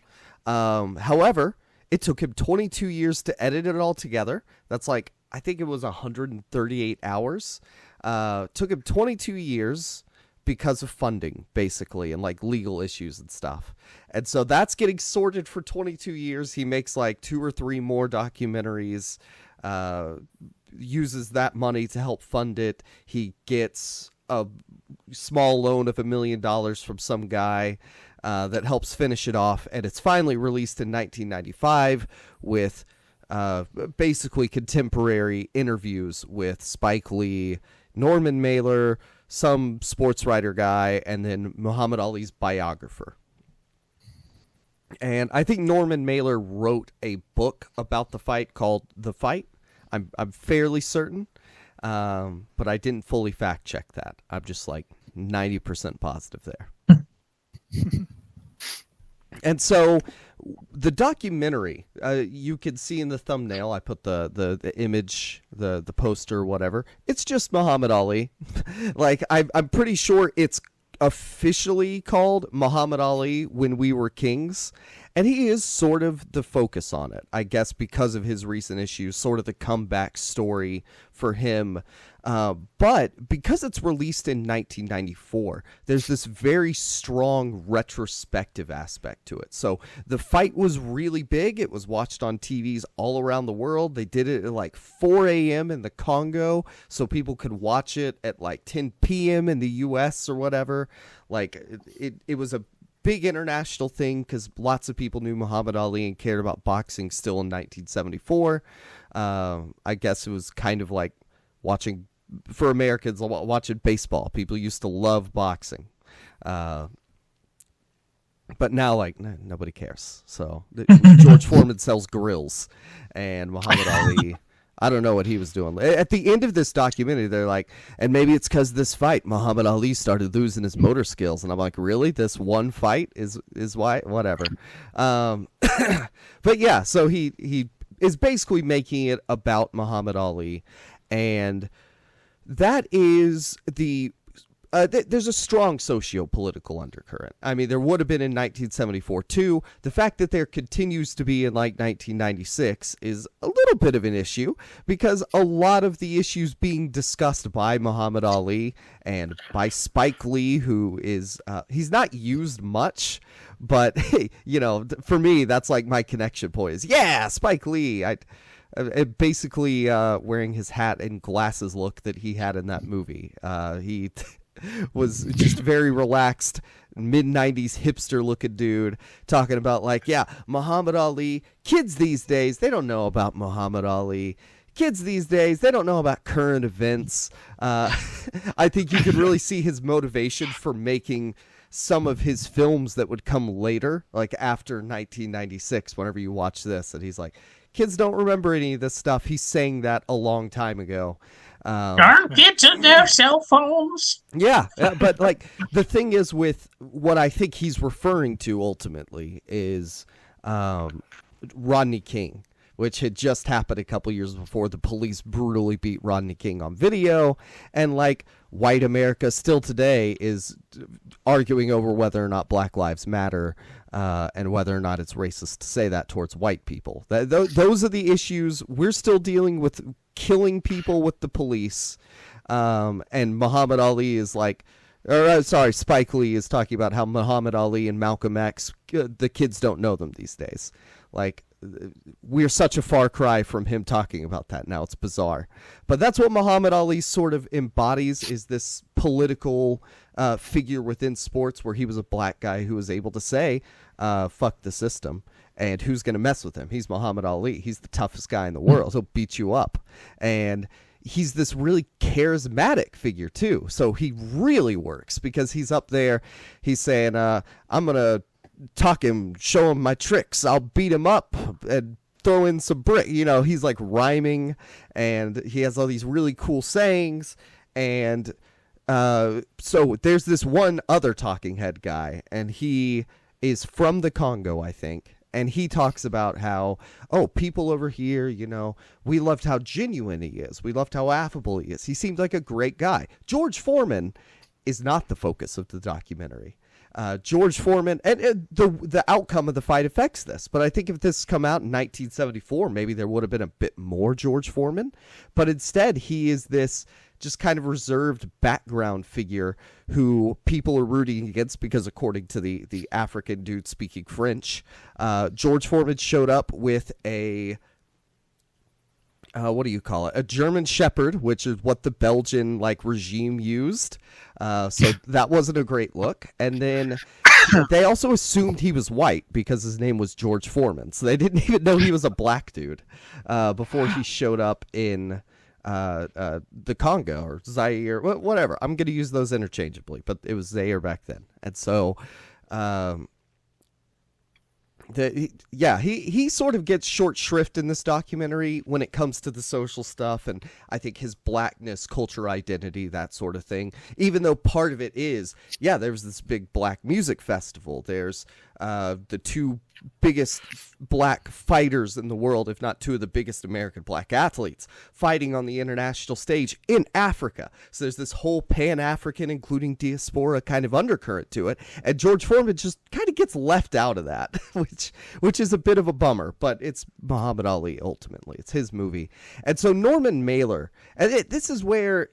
However, it took him 22 years to edit it all together. That's like, I think it was 138 hours. Took him 22 years because of funding, basically, and like legal issues and stuff. And so that's getting sorted for 22 years. He makes like 2 or 3 more documentaries, uses that money to help fund it. He gets a small loan of $1 million from some guy that helps finish it off. And it's finally released in 1995 with basically contemporary interviews with Spike Lee, Norman Mailer, some sports writer guy, and then Muhammad Ali's biographer. And I think Norman Mailer wrote a book about the fight called The Fight. I'm fairly certain, but I didn't fully fact check that. I'm just like 90% positive there. And so the documentary, you can see in the thumbnail, I put the image, the poster, whatever. It's just Muhammad Ali. Like, I'm pretty sure it's officially called Muhammad Ali When We Were Kings. And he is sort of the focus on it, I guess, because of his recent issues, sort of the comeback story for him. But because it's released in 1994, there's this very strong retrospective aspect to it. So the fight was really big. It was watched on TVs all around the world. They did it at like 4 a.m. in the Congo, so people could watch it at like 10 p.m. in the U.S. or whatever. Like it was a big international thing because lots of people knew Muhammad Ali and cared about boxing still in 1974. I guess it was kind of like watching, for Americans, watching baseball. People used to love boxing. But now, like, nobody cares. So George Foreman sells grills, and Muhammad Ali, I don't know what he was doing. At the end of this documentary, they're like, and maybe it's because this fight, Muhammad Ali started losing his motor skills. And I'm like, really? This one fight is why? Whatever. But yeah, so he is basically making it about Muhammad Ali. And that is the there's a strong socio-political undercurrent. I mean, there would have been in 1974 too. The fact that there continues to be in like 1996 is a little bit of an issue because a lot of the issues being discussed by Muhammad Ali and by Spike Lee, who is he's not used much, but you know, for me that's like my connection point is Spike Lee. Basically wearing his hat and glasses look that he had in that movie. He was just very relaxed, mid-90s hipster-looking dude talking about like, Muhammad Ali. Kids these days, they don't know about Muhammad Ali. Kids these days, they don't know about current events. I think you could really see his motivation for making some of his films that would come later, like after 1996, whenever you watch this, and he's like, kids don't remember any of this stuff. He's saying that a long time ago. Darn kids and their cell phones. Yeah, but like the thing is with what I think he's referring to ultimately is Rodney King, which had just happened a couple years before. The police brutally beat Rodney King on video, and like white America still today is arguing over whether or not Black Lives Matter and whether or not it's racist to say that towards white people. Those are the issues. We're still dealing with killing people with the police, and Muhammad Ali is like, Spike Lee is talking about how Muhammad Ali and Malcolm X, the kids don't know them these days. Like, we're such a far cry from him talking about that now. It's bizarre. But that's what Muhammad Ali sort of embodies, is this political figure within sports where he was a black guy who was able to say, fuck the system. And who's going to mess with him? He's Muhammad Ali. He's the toughest guy in the world. He'll beat you up. And he's this really charismatic figure, too. So he really works because he's up there. He's saying, I'm going to talk him, show him my tricks. I'll beat him up and throw in some brick. You know, he's like rhyming, and he has all these really cool sayings. And So there's this one other talking head guy, and he is from the Congo, I think. And he talks about how, people over here, we loved how genuine he is. We loved how affable he is. He seemed like a great guy. George Foreman is not the focus of the documentary. George Foreman, and the outcome of the fight affects this. But I think if this come out in 1974, maybe there would have been a bit more George Foreman. But instead, he is this just kind of reserved background figure who people are rooting against because, according to the African dude speaking French, George Foreman showed up with a what do you call it? A German Shepherd, which is what the Belgian regime used. So that wasn't a great look. And then they also assumed he was white because his name was George Foreman. So they didn't even know he was a black dude before he showed up in the Congo or Zaire, whatever. I'm going to use those interchangeably, but it was Zaire back then. And so he sort of gets short shrift in this documentary when it comes to the social stuff, and I think his blackness, culture identity, that sort of thing, even though part of it is, there's this big black music festival. There's the two biggest black fighters in the world, if not two of the biggest American black athletes, fighting on the international stage in Africa. So there's this whole Pan-African, including diaspora, kind of undercurrent to it, and George Foreman just kind of gets left out of that, which is a bit of a bummer, but it's Muhammad Ali ultimately. It's his movie. And so Norman Mailer, and this is where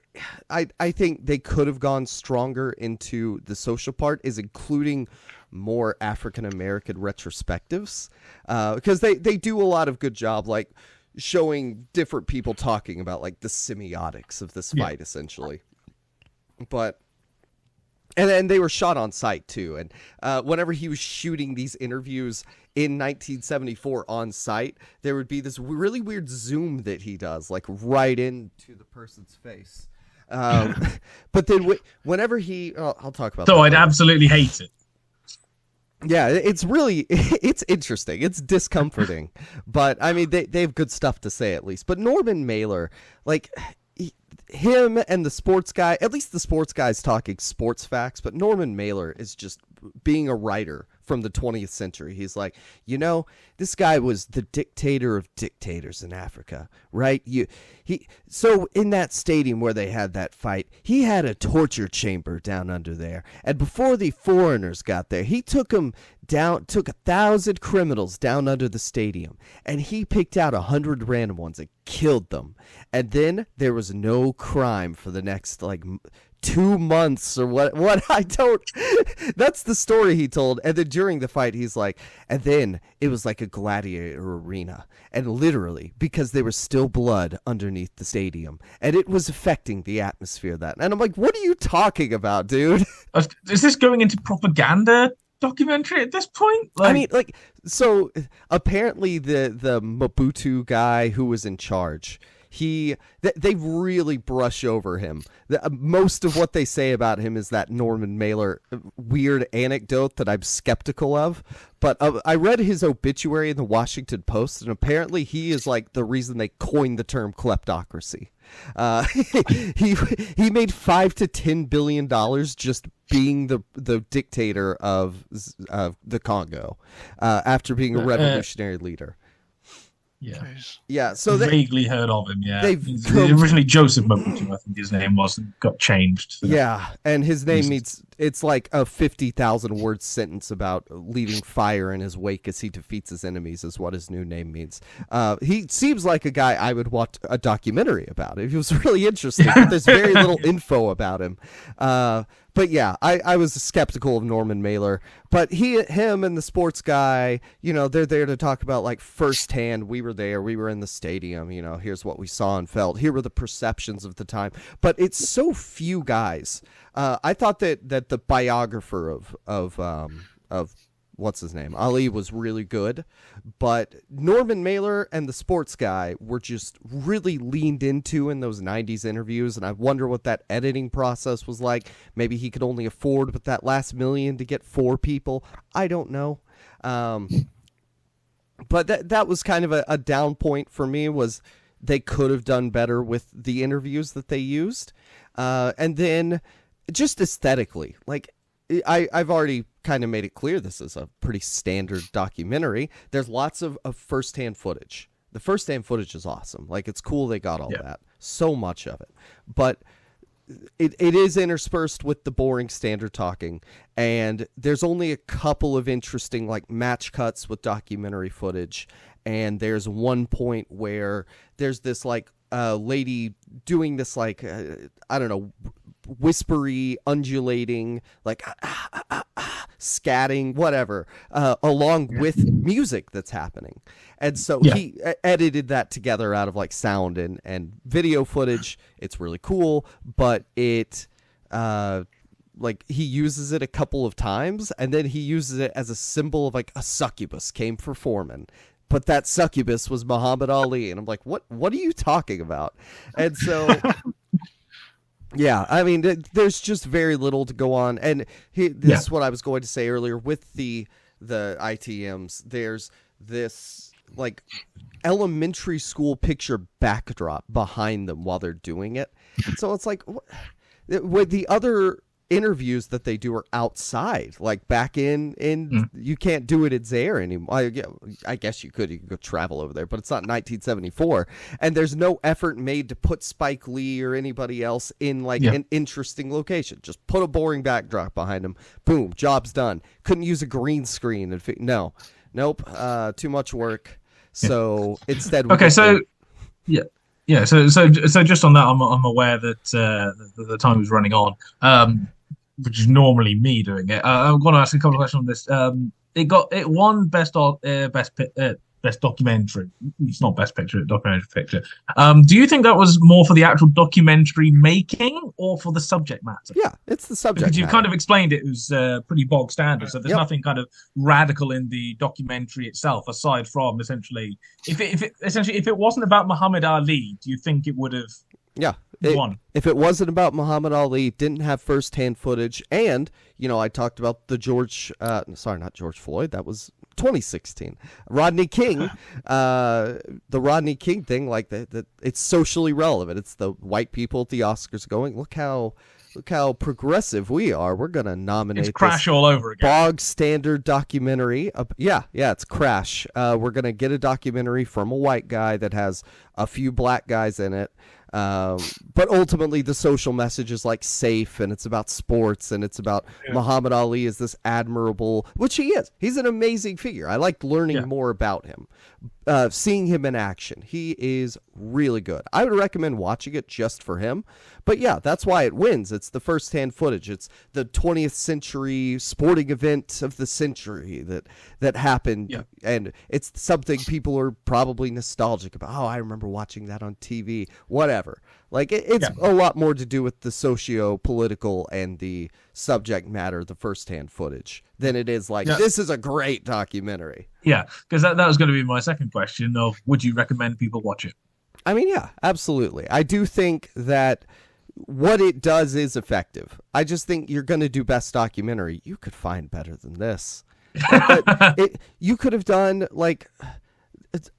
I think they could have gone stronger into the social part, is including more African-American retrospectives, because they do a lot of good job, showing different people talking about, the semiotics of this fight, essentially. But, and then they were shot on site, too. And whenever he was shooting these interviews in 1974 on site, there would be this really weird zoom that he does, right into the person's face. But then whenever he... I'll talk about that. So I'd absolutely hate it. Yeah, it's really, it's interesting. It's discomforting. But, I mean, they have good stuff to say, at least. But Norman Mailer, him and the sports guy, at least the sports guy's talking sports facts, but Norman Mailer is just being a writer from the 20th century. He's like, this guy was the dictator of dictators in Africa, right? So in that stadium where they had that fight, he had a torture chamber down under there. And before the foreigners got there, he took 1,000 criminals down under the stadium, and he picked out 100 random ones and killed them. And then there was no crime for the next 2 months or what I don't, that's the story he told. And then during the fight, he's like, and then it was like a gladiator arena, and literally because there was still blood underneath the stadium and it was affecting the atmosphere and I'm like, what are you talking about, dude? Is this going into propaganda documentary at this point? I mean, so apparently the Mobutu guy who was in charge, they really brush over him. Most of what they say about him is that Norman Mailer weird anecdote that I'm skeptical of. But I read his obituary in the Washington Post, and apparently he is the reason they coined the term kleptocracy. He made $5 to $10 billion just being the dictator of the Congo after being a revolutionary leader. Yeah. So vaguely heard of him. Yeah, originally Joseph Mobutu, I think his name was, and got changed. Yeah, and his name means it's like a 50,000 word sentence about leaving fire in his wake as he defeats his enemies, is what his new name means. He seems like a guy I would watch a documentary about. It was really interesting. But there's very little info about him. But yeah, I was skeptical of Norman Mailer, but him and the sports guy, they're there to talk about firsthand. We were there, we were in the stadium, here's what we saw and felt. Here were the perceptions of the time. But it's so few guys. I thought that the biographer of what's his name, Ali, was really good, but Norman Mailer and the sports guy were just really leaned into in those 90s interviews, and I wonder what that editing process was like. Maybe he could only afford with that last $1 million to get 4 people. I don't know. But that was kind of a down point for me, was they could have done better with the interviews that they used. And then just aesthetically, like I've already kind of made it clear this is a pretty standard documentary. There's lots of first-hand footage. The first-hand footage is awesome. Like, it's cool they got all that. So much of it. But it is interspersed with the boring standard talking, and there's only a couple of interesting like match cuts with documentary footage. And there's one point where there's this like lady doing this like I don't know, whispery, undulating, like scatting, whatever, along with music that's happening. And so he edited that together out of like sound and video footage. It's really cool, but it like he uses it a couple of times, and then he uses it as a symbol of like a succubus came for Foreman. But that succubus was Muhammad Ali. And I'm like, what are you talking about? And so, yeah, I mean, there's just very little to go on. And this is what I was going to say earlier with the ITMs. There's this like elementary school picture backdrop behind them while they're doing it. So it's like, with the other interviews that they do are outside, like back in you can't do it in Zaire anymore. I guess you could go travel over there, but it's not 1974, and there's no effort made to put Spike Lee or anybody else in like an interesting location. Just put a boring backdrop behind them, boom, job's done. Couldn't use a green screen and nope, too much work. So instead so just on that, I'm aware that the time is running on, which is normally me doing it. I'm going to ask a couple of questions on this. It won best documentary. It's not best picture, documentary picture. Do you think that was more for the actual documentary making or for the subject matter? Yeah, it's the subject because you matter. kind of explained it was pretty bog standard, so there's nothing kind of radical in the documentary itself, aside from essentially if it wasn't about Muhammad Ali, do you think it would have won? If it wasn't about Muhammad Ali, didn't have first-hand footage, and I talked about the not George Floyd, that was 2016. Rodney King, the Rodney King thing, like that, it's socially relevant. It's the white people at the Oscars going, look how progressive we are. We're gonna nominate. It's Crash all over again. Bog standard documentary. It's Crash. We're gonna get a documentary from a white guy that has a few black guys in it. But ultimately the social message is like safe, and it's about sports, and it's about Muhammad Ali is this admirable, which he is. He's an amazing figure. I like learning more about him, seeing him in action. He is really good. I would recommend watching it just for him. But yeah, that's why it wins. It's the first-hand footage. It's the 20th century sporting event of the century that happened, and it's something people are probably nostalgic about. Oh, I remember watching that on TV. Whatever. Like it's a lot more to do with the socio-political and the subject matter, the first-hand footage, than it is like this is a great documentary. Yeah, because that was going to be my second question of would you recommend people watch it? I mean, yeah, absolutely. I do think that what it does is effective. I just think you're going to do best documentary. You could find better than this. You could have done like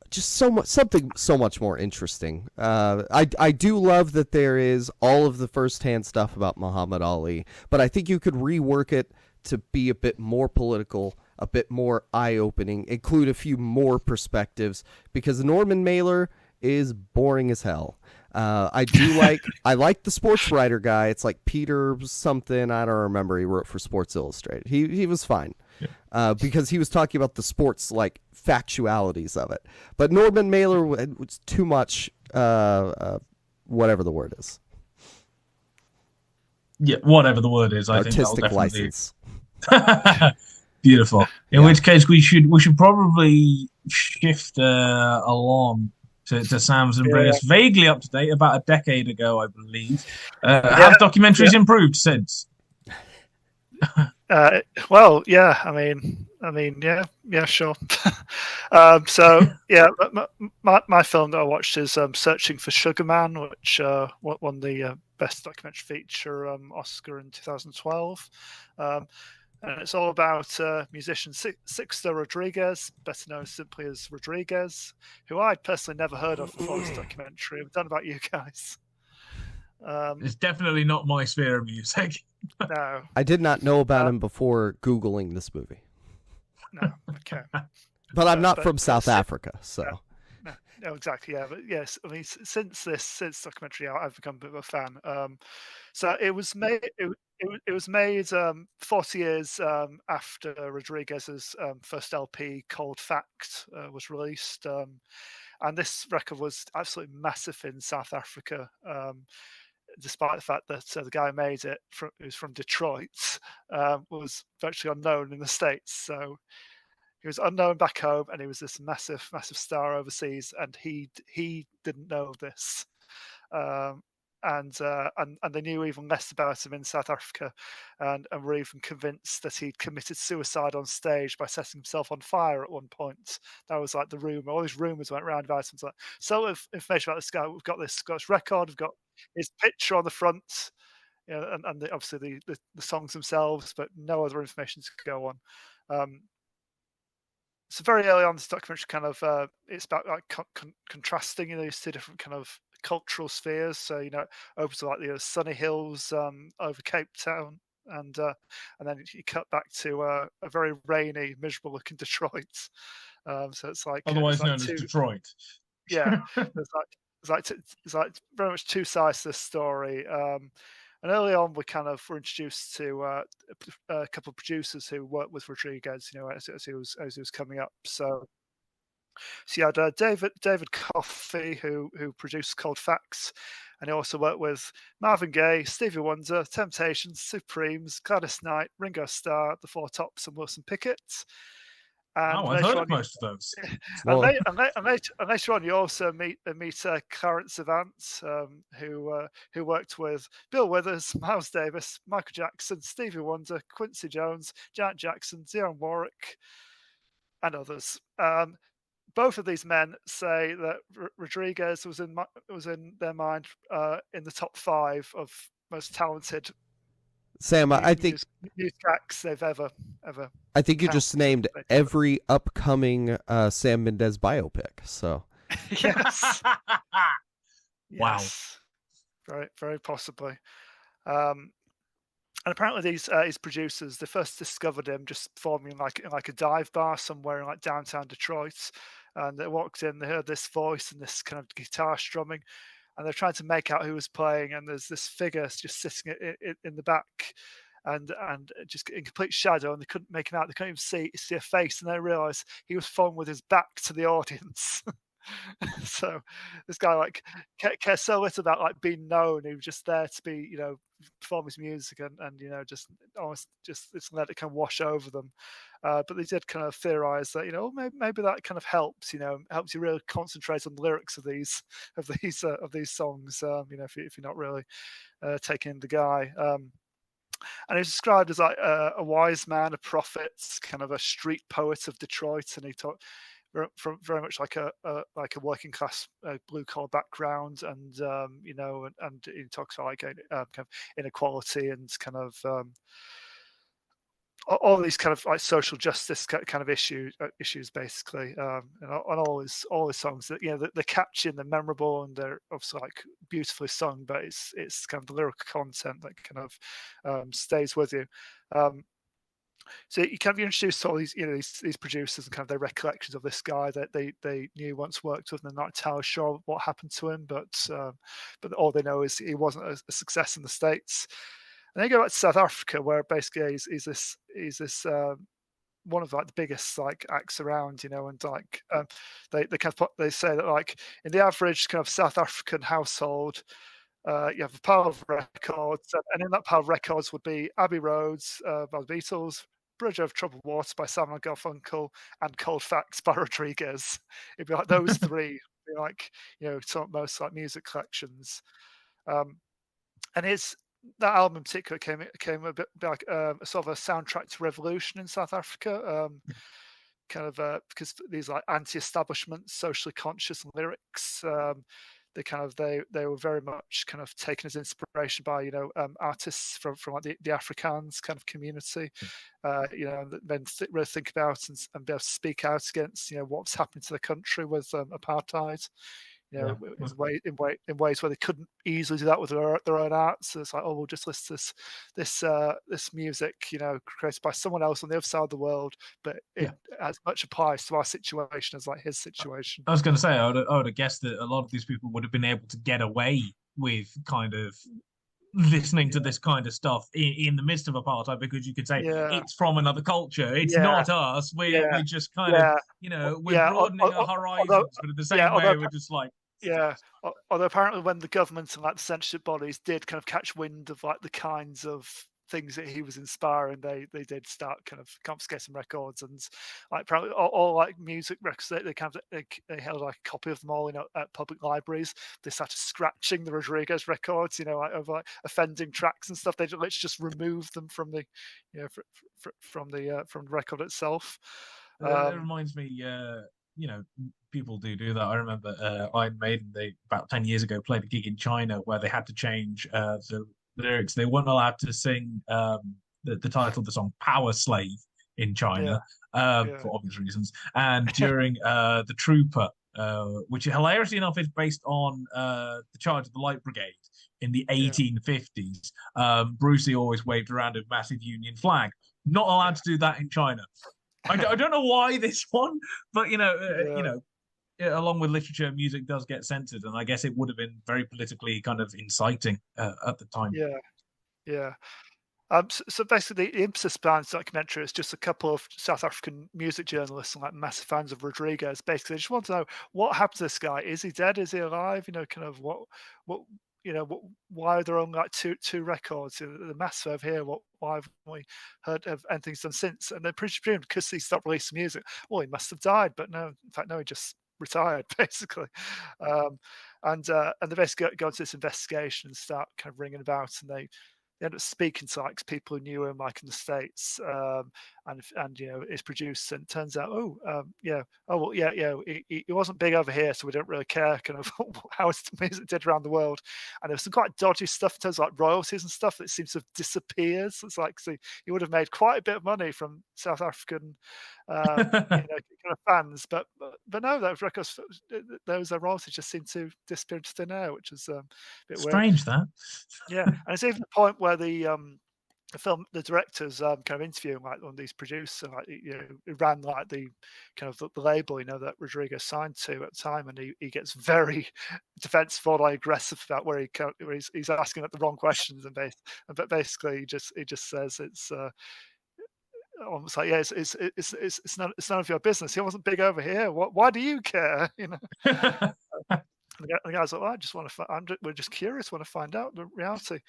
just something so much more interesting. I do love that there is all of the first-hand stuff about Muhammad Ali, but I think you could rework it to be a bit more political, a bit more eye-opening, include a few more perspectives, because Norman Mailer is boring as hell. I like the sports writer guy. It's like Peter something, I don't remember. He wrote for Sports Illustrated. He was fine. Because he was talking about the sports like factualities of it. But Norman Mailer was too much whatever the word is. Yeah, whatever the word is, I think artistic license. Beautiful. In which case we should probably shift along to Sam's and bring us vaguely up to date. About a decade ago, I believe. Have documentaries improved since? Well, yeah. I mean, yeah, sure. So yeah, my film that I watched is Searching for Sugarland, which won the Best Documentary Feature Oscar in 2012. And it's all about musician Sixto Rodriguez, better known simply as Rodriguez, who I'd personally never heard of before this documentary. I've done about you guys. It's definitely not my sphere of music. No, I did not know about him before Googling this movie. no, okay. But I'm not but- from but South si- Africa, so. No, exactly. Yeah, but yes, I mean, since documentary out, I've become a bit of a fan. So it was made. It was made 40 years after Rodriguez's first LP, Cold Fact, was released, and this record was absolutely massive in South Africa. Despite the fact that the guy who made it, who's from Detroit, was virtually unknown in the States. So he was unknown back home, and he was this massive, massive star overseas, and he didn't know this, and they knew even less about him in South Africa, and were even convinced that he'd committed suicide on stage by setting himself on fire at one point. That was like the rumor. All these rumors went around about him. Like, so of information about this guy. We've got this Scottish record. We've got his picture on the front. You know, and obviously the songs themselves, but no other information to go on. So very early on, this documentary kind of it's about like contrasting, you know, these two different kind of cultural spheres. So you know, it opens to like the sunny hills over Cape Town, and then you cut back to a very rainy, miserable-looking Detroit. So it's like Otherwise it's like known as Detroit. Yeah, it's like very much two sides to the story. And early on, we kind of were introduced to a couple of producers who worked with Rodriguez, you know, as he was coming up. So you had David Coffey, who produced Cold Facts, and he also worked with Marvin Gaye, Stevie Wonder, Temptations, Supremes, Gladys Knight, Ringo Starr, The Four Tops, and Wilson Pickett. And I've heard of most of those. And later on, you also meet Clarence Avant, who worked with Bill Withers, Miles Davis, Michael Jackson, Stevie Wonder, Quincy Jones, Janet Jackson, Dionne Warwick, and others. Both of these men say that Rodriguez was in their mind in the top 5 of most talented Sam, I think music acts they've ever. I think you just named every upcoming Sam Mendes biopic. So Yes. Wow. Yes. Very, very possibly. And apparently these producers, they first discovered him just performing in like a dive bar somewhere in like downtown Detroit. And they walked in, they heard this voice and this kind of guitar strumming, and they're trying to make out who was playing. And there's this figure just sitting in the back, and just in complete shadow, and they couldn't make him out. They couldn't even see a face, and they realised he was performing with his back to the audience. So this guy like cares so little about like being known. He was just there to be, you know, perform his music and you know, just almost just let it kind of wash over them. But they did kind of theorize that, you know, maybe that kind of helps, you know, helps you really concentrate on the lyrics of these songs. You know, if you're not really taking in the guy. And he's described as like a wise man, a prophet, kind of a street poet of Detroit, and he talked from very much like a working class blue collar background, and you know, and he talks about like kind of inequality and kind of all these kind of like social justice kind of issues basically, and all his songs that, you know, they're catchy and they're memorable and they're obviously like beautifully sung, but it's kind of the lyrical content that kind of stays with you. So you kind of be introduced to all these, you know, these producers and kind of their recollections of this guy that they knew once worked with, and they're not entirely sure what happened to him, but all they know is he wasn't a success in the States. And then you go back to South Africa, where basically he's this one of like the biggest like acts around, you know, and like they say that like in the average kind of South African household, you have a pile of records, and in that pile of records would be Abbey Roads by the Beatles, Bridge Over Troubled Water by Simon & Garfunkel, and Cold Facts by Rodriguez. It'd be like those three, be like, you know, most like music collections. And that album in particular came a bit like a sort of a soundtrack to revolution in South Africa. Kind of because these like anti-establishment, socially conscious lyrics. They were very much kind of taken as inspiration by, you know, artists from like the Afrikaans kind of community, you know, and then really think about and be able to speak out against, you know, what's happening to the country with apartheid, You know, Yeah. in ways where they couldn't easily do that with their own art. So it's like, oh, we'll just list this music, you know, created by someone else on the other side of the world, but it as much applies to our situation as like his situation. I was going to say, I would have guessed that a lot of these people would have been able to get away with kind of listening to this kind of stuff in the midst of apartheid, because you could say it's from another culture. It's not us. We're just kind of, you know, we're broadening our horizons, but at the same way, we're just like. Yeah, although apparently when the government and like the censorship bodies did kind of catch wind of like the kinds of things that he was inspiring, they did start kind of confiscating records, and like probably all like music records they held like a copy of them all in at public libraries. They started scratching the Rodriguez records, you know, like over like offending tracks and stuff. They just remove them from the, you know, from the record itself. It reminds me, you know, people do that. I remember Iron Maiden, they about 10 years ago played a gig in China where they had to change the lyrics. They weren't allowed to sing the title of the song "Power Slave" in China for obvious reasons. And during the Trooper, which hilariously enough is based on the Charge of the Light Brigade in the 1850s, Brucey always waved around a massive Union flag. Not allowed to do that in China. I don't know why this one, but you know, along with literature, music does get censored, and I guess it would have been very politically kind of inciting at the time. Yeah. So basically, the impetus behind the documentary is just a couple of South African music journalists and like massive fans of Rodriguez. Basically, they just want to know what happened to this guy. Is he dead? Is he alive? You know, kind of what you know, why are there only like two records? The massive over here. Why haven't we heard of anything he's done since? And they presume because he stopped releasing music, well, he must have died. But no, in fact, no, he just retired basically. And they basically go into this investigation and start kind of ringing about, and they end up speaking to like people who knew him, like in the States, and you know, his producer. And it turns out, he wasn't big over here, so we don't really care kind of how his music did around the world. And there was some quite dodgy stuff in terms of like royalties and stuff that seems to have disappeared. So it's like, so he would have made quite a bit of money from South African you know, kind of fans, but no, those records, those royalties just seem to disappear into thin air, which is a bit strange. Weird. That and it's even the point where the directors kind of interviewing like one of these producers, like, you know, who ran like the kind of the label, you know, that Rodriguez signed to at the time, and he gets very defensive or like aggressive about where he's asking the wrong questions, and basically he just says it's almost like, it's none of your business. He wasn't big over here. Why do you care? You know. The guy's like, well, I just want to. We're just curious. Want to find out the reality.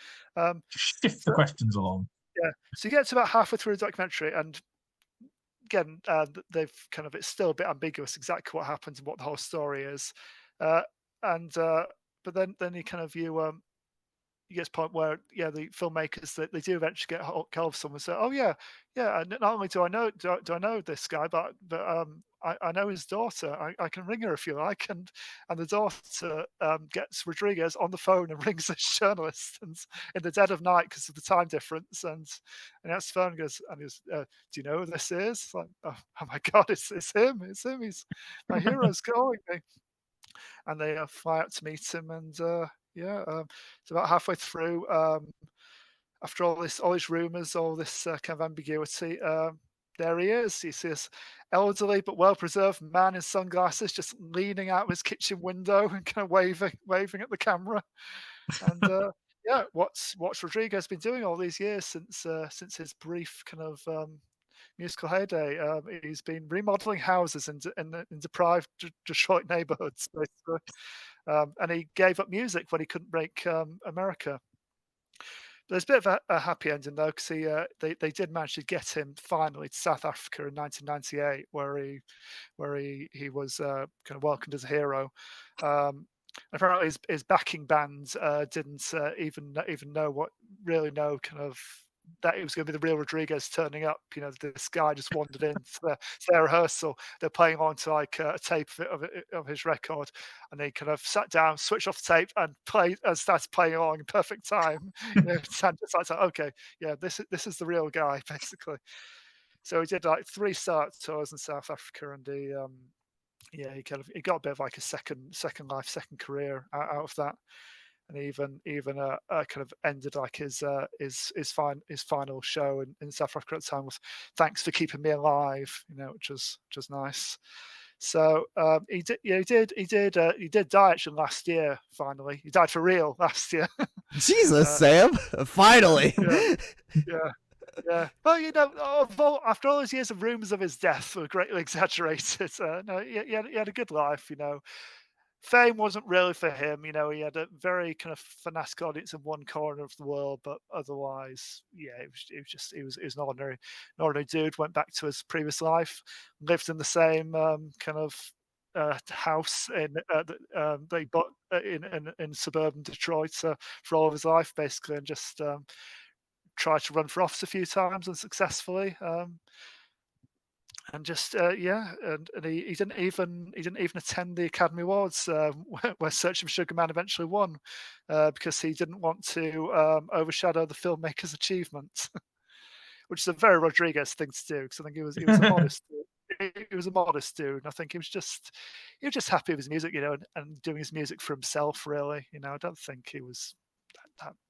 Shift the questions along. Yeah. So you get to about halfway through the documentary, and again, they've kind of, it's still a bit ambiguous exactly what happens and what the whole story is. But then you get to a point where the filmmakers, that they do eventually get hold of someone and say, oh yeah, and not only do I know this guy, but I know his daughter. I can ring her if you like. And the daughter gets Rodriguez on the phone and rings this journalist, and in the dead of night because of the time difference, and that's the phone and goes, do you know who this is? It's like, oh my God, it's him. It's him. He's my hero's calling me. And they fly out to meet him, and it's about halfway through. After all these rumors, all this kind of ambiguity, there he is. You see this elderly but well-preserved man in sunglasses, just leaning out of his kitchen window and kind of waving at the camera. And what's Rodriguez been doing all these years since his brief kind of musical heyday? He's been remodeling houses in deprived Detroit neighborhoods, basically. And he gave up music when he couldn't break America. There's a bit of a happy ending though, because they did manage to get him finally to South Africa in 1998, where he was kind of welcomed as a hero. Apparently, his backing band didn't even know kind of that it was going to be the real Rodriguez turning up. You know, this guy just wandered into their rehearsal. They're playing on to like a tape of his record, and they kind of sat down, switched off the tape, and started playing along in perfect time. You know, it's like, okay, yeah, this is the real guy, basically. So he did like 3 start tours in South Africa, and yeah, he got a bit of like a second life, second career out of that, and even kind of ended like his final show in South Africa at the time with "Thanks for keeping me alive," which was nice. So he did die actually last year. Finally, he died for real last year. Jesus, Sam! Finally. Yeah. Yeah, well, after all those years of rumors of his death were greatly exaggerated. No, he had a good life. Fame wasn't really for him. He had a very kind of fanatic audience in one corner of the world, but otherwise, yeah, he was an ordinary dude. Went back to his previous life, lived in the same kind of house they bought in suburban Detroit for all of his life, basically, and just tried to run for office a few times unsuccessfully, and just and he didn't even attend the Academy Awards where Searching for Sugarland eventually won, because he didn't want to overshadow the filmmaker's achievement, which is a very Rodriguez thing to do, because I think he was a modest. He was a modest dude. I think he was just happy with his music, and doing his music for himself. Really, I don't think he was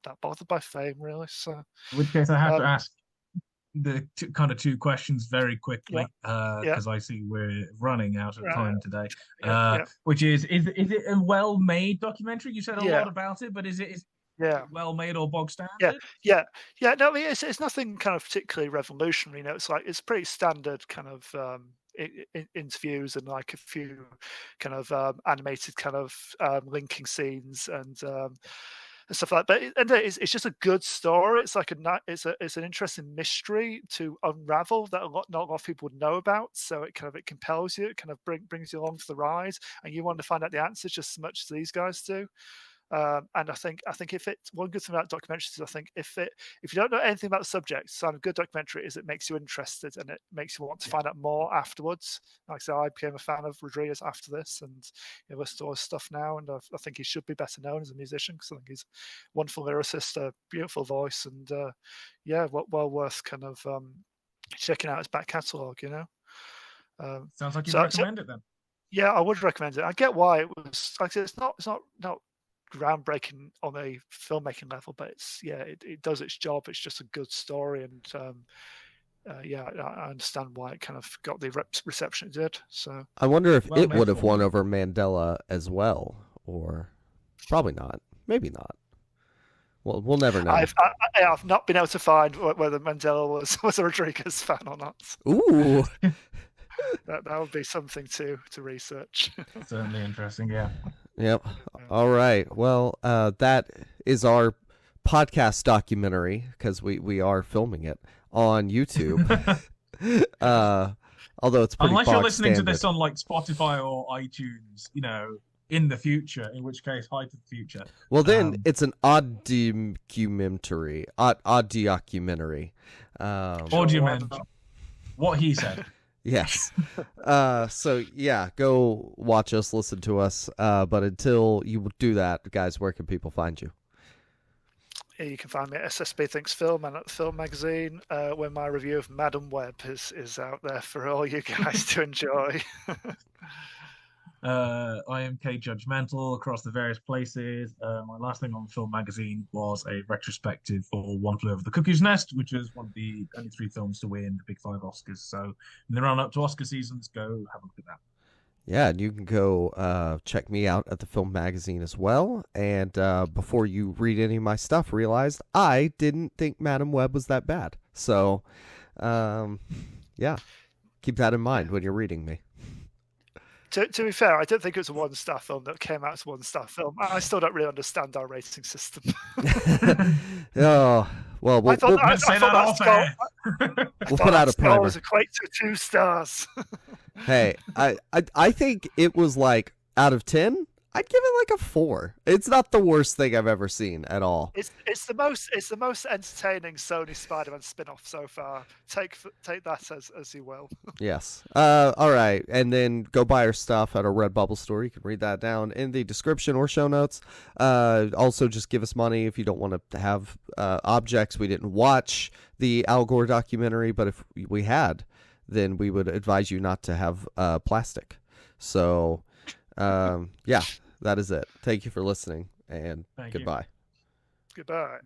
that bothered by fame, really. So, in which case, I have to ask the two questions very quickly, because I see we're running out of time today. Which is it a well-made documentary? You said a lot about it, but is it well-made or bog standard? Yeah. No, I mean, it's nothing kind of particularly revolutionary. It's pretty standard kind of interviews and like a few kind of animated kind of linking scenes and stuff like that. But it's just a good story. It's like it's an interesting mystery to unravel that not a lot of people would know about. So it compels you. It kind of brings you along for the ride, and you want to find out the answers just as much as these guys do. And I think one good thing about documentaries is I think if you don't know anything about the subject, sign of good documentary is it makes you interested and it makes you want to find out more afterwards. Like I said, I became a fan of Rodriguez after this, and listen to all his stuff now, and I think he should be better known as a musician, because I think he's a wonderful lyricist, a beautiful voice, and well worth kind of checking out his back catalogue. Sounds like you'd recommend it then. Yeah, I would recommend it. I get why it was like it's not groundbreaking on a filmmaking level, but it does its job. It's just a good story, and I understand why it kind of got the reception it did. So I wonder if it would have won over Mandela as well, or probably not. Maybe not. Well, we'll never know. I've not been able to find whether Mandela was a Rodriguez fan or not. Ooh. That would be something to research. Certainly interesting, yeah. Yep. All right. Well, that is our podcast documentary, because we are filming it on YouTube. Although it's pretty unless you're listening standard to this on like Spotify or iTunes, in the future, in which case, hi to the future. Well, then it's an odd documentary. What he said. Yes. So yeah, go watch us, listen to us. But until you do that, guys, where can people find you? You can find me at SSB Thinks Film and at the Film Magazine, where my review of Madam Web is out there for all you guys to enjoy. I am K Judgmental across the various places. My last thing on Film Magazine was a retrospective for One Flew Over the Cuckoo's Nest, which was one of the only 3 films to win the Big 5 Oscars. So in the run-up to Oscar seasons, go have a look at that. Yeah, and you can go check me out at the Film Magazine as well. And before you read any of my stuff, realize I didn't think Madam Web was that bad. So, yeah, keep that in mind when you're reading me. To be fair, I don't think it was a one-star film that came out as a one-star film. I still don't really understand our rating system. Oh, well, we'll put out a primer. Equate to 2 stars. Hey, I think it was like out of 10. I'd give it like a 4. It's not the worst thing I've ever seen at all. It's the most entertaining Sony Spider-Man spin-off so far. Take that as you will. Yes. All right, and then go buy our stuff at our Redbubble store. You can read that down in the description or show notes. Also, just give us money if you don't want to have objects. We didn't watch the Al Gore documentary, but if we had, then we would advise you not to have plastic. So, yeah, that is it. Thank you for listening, and Thank you. goodbye. Goodbye.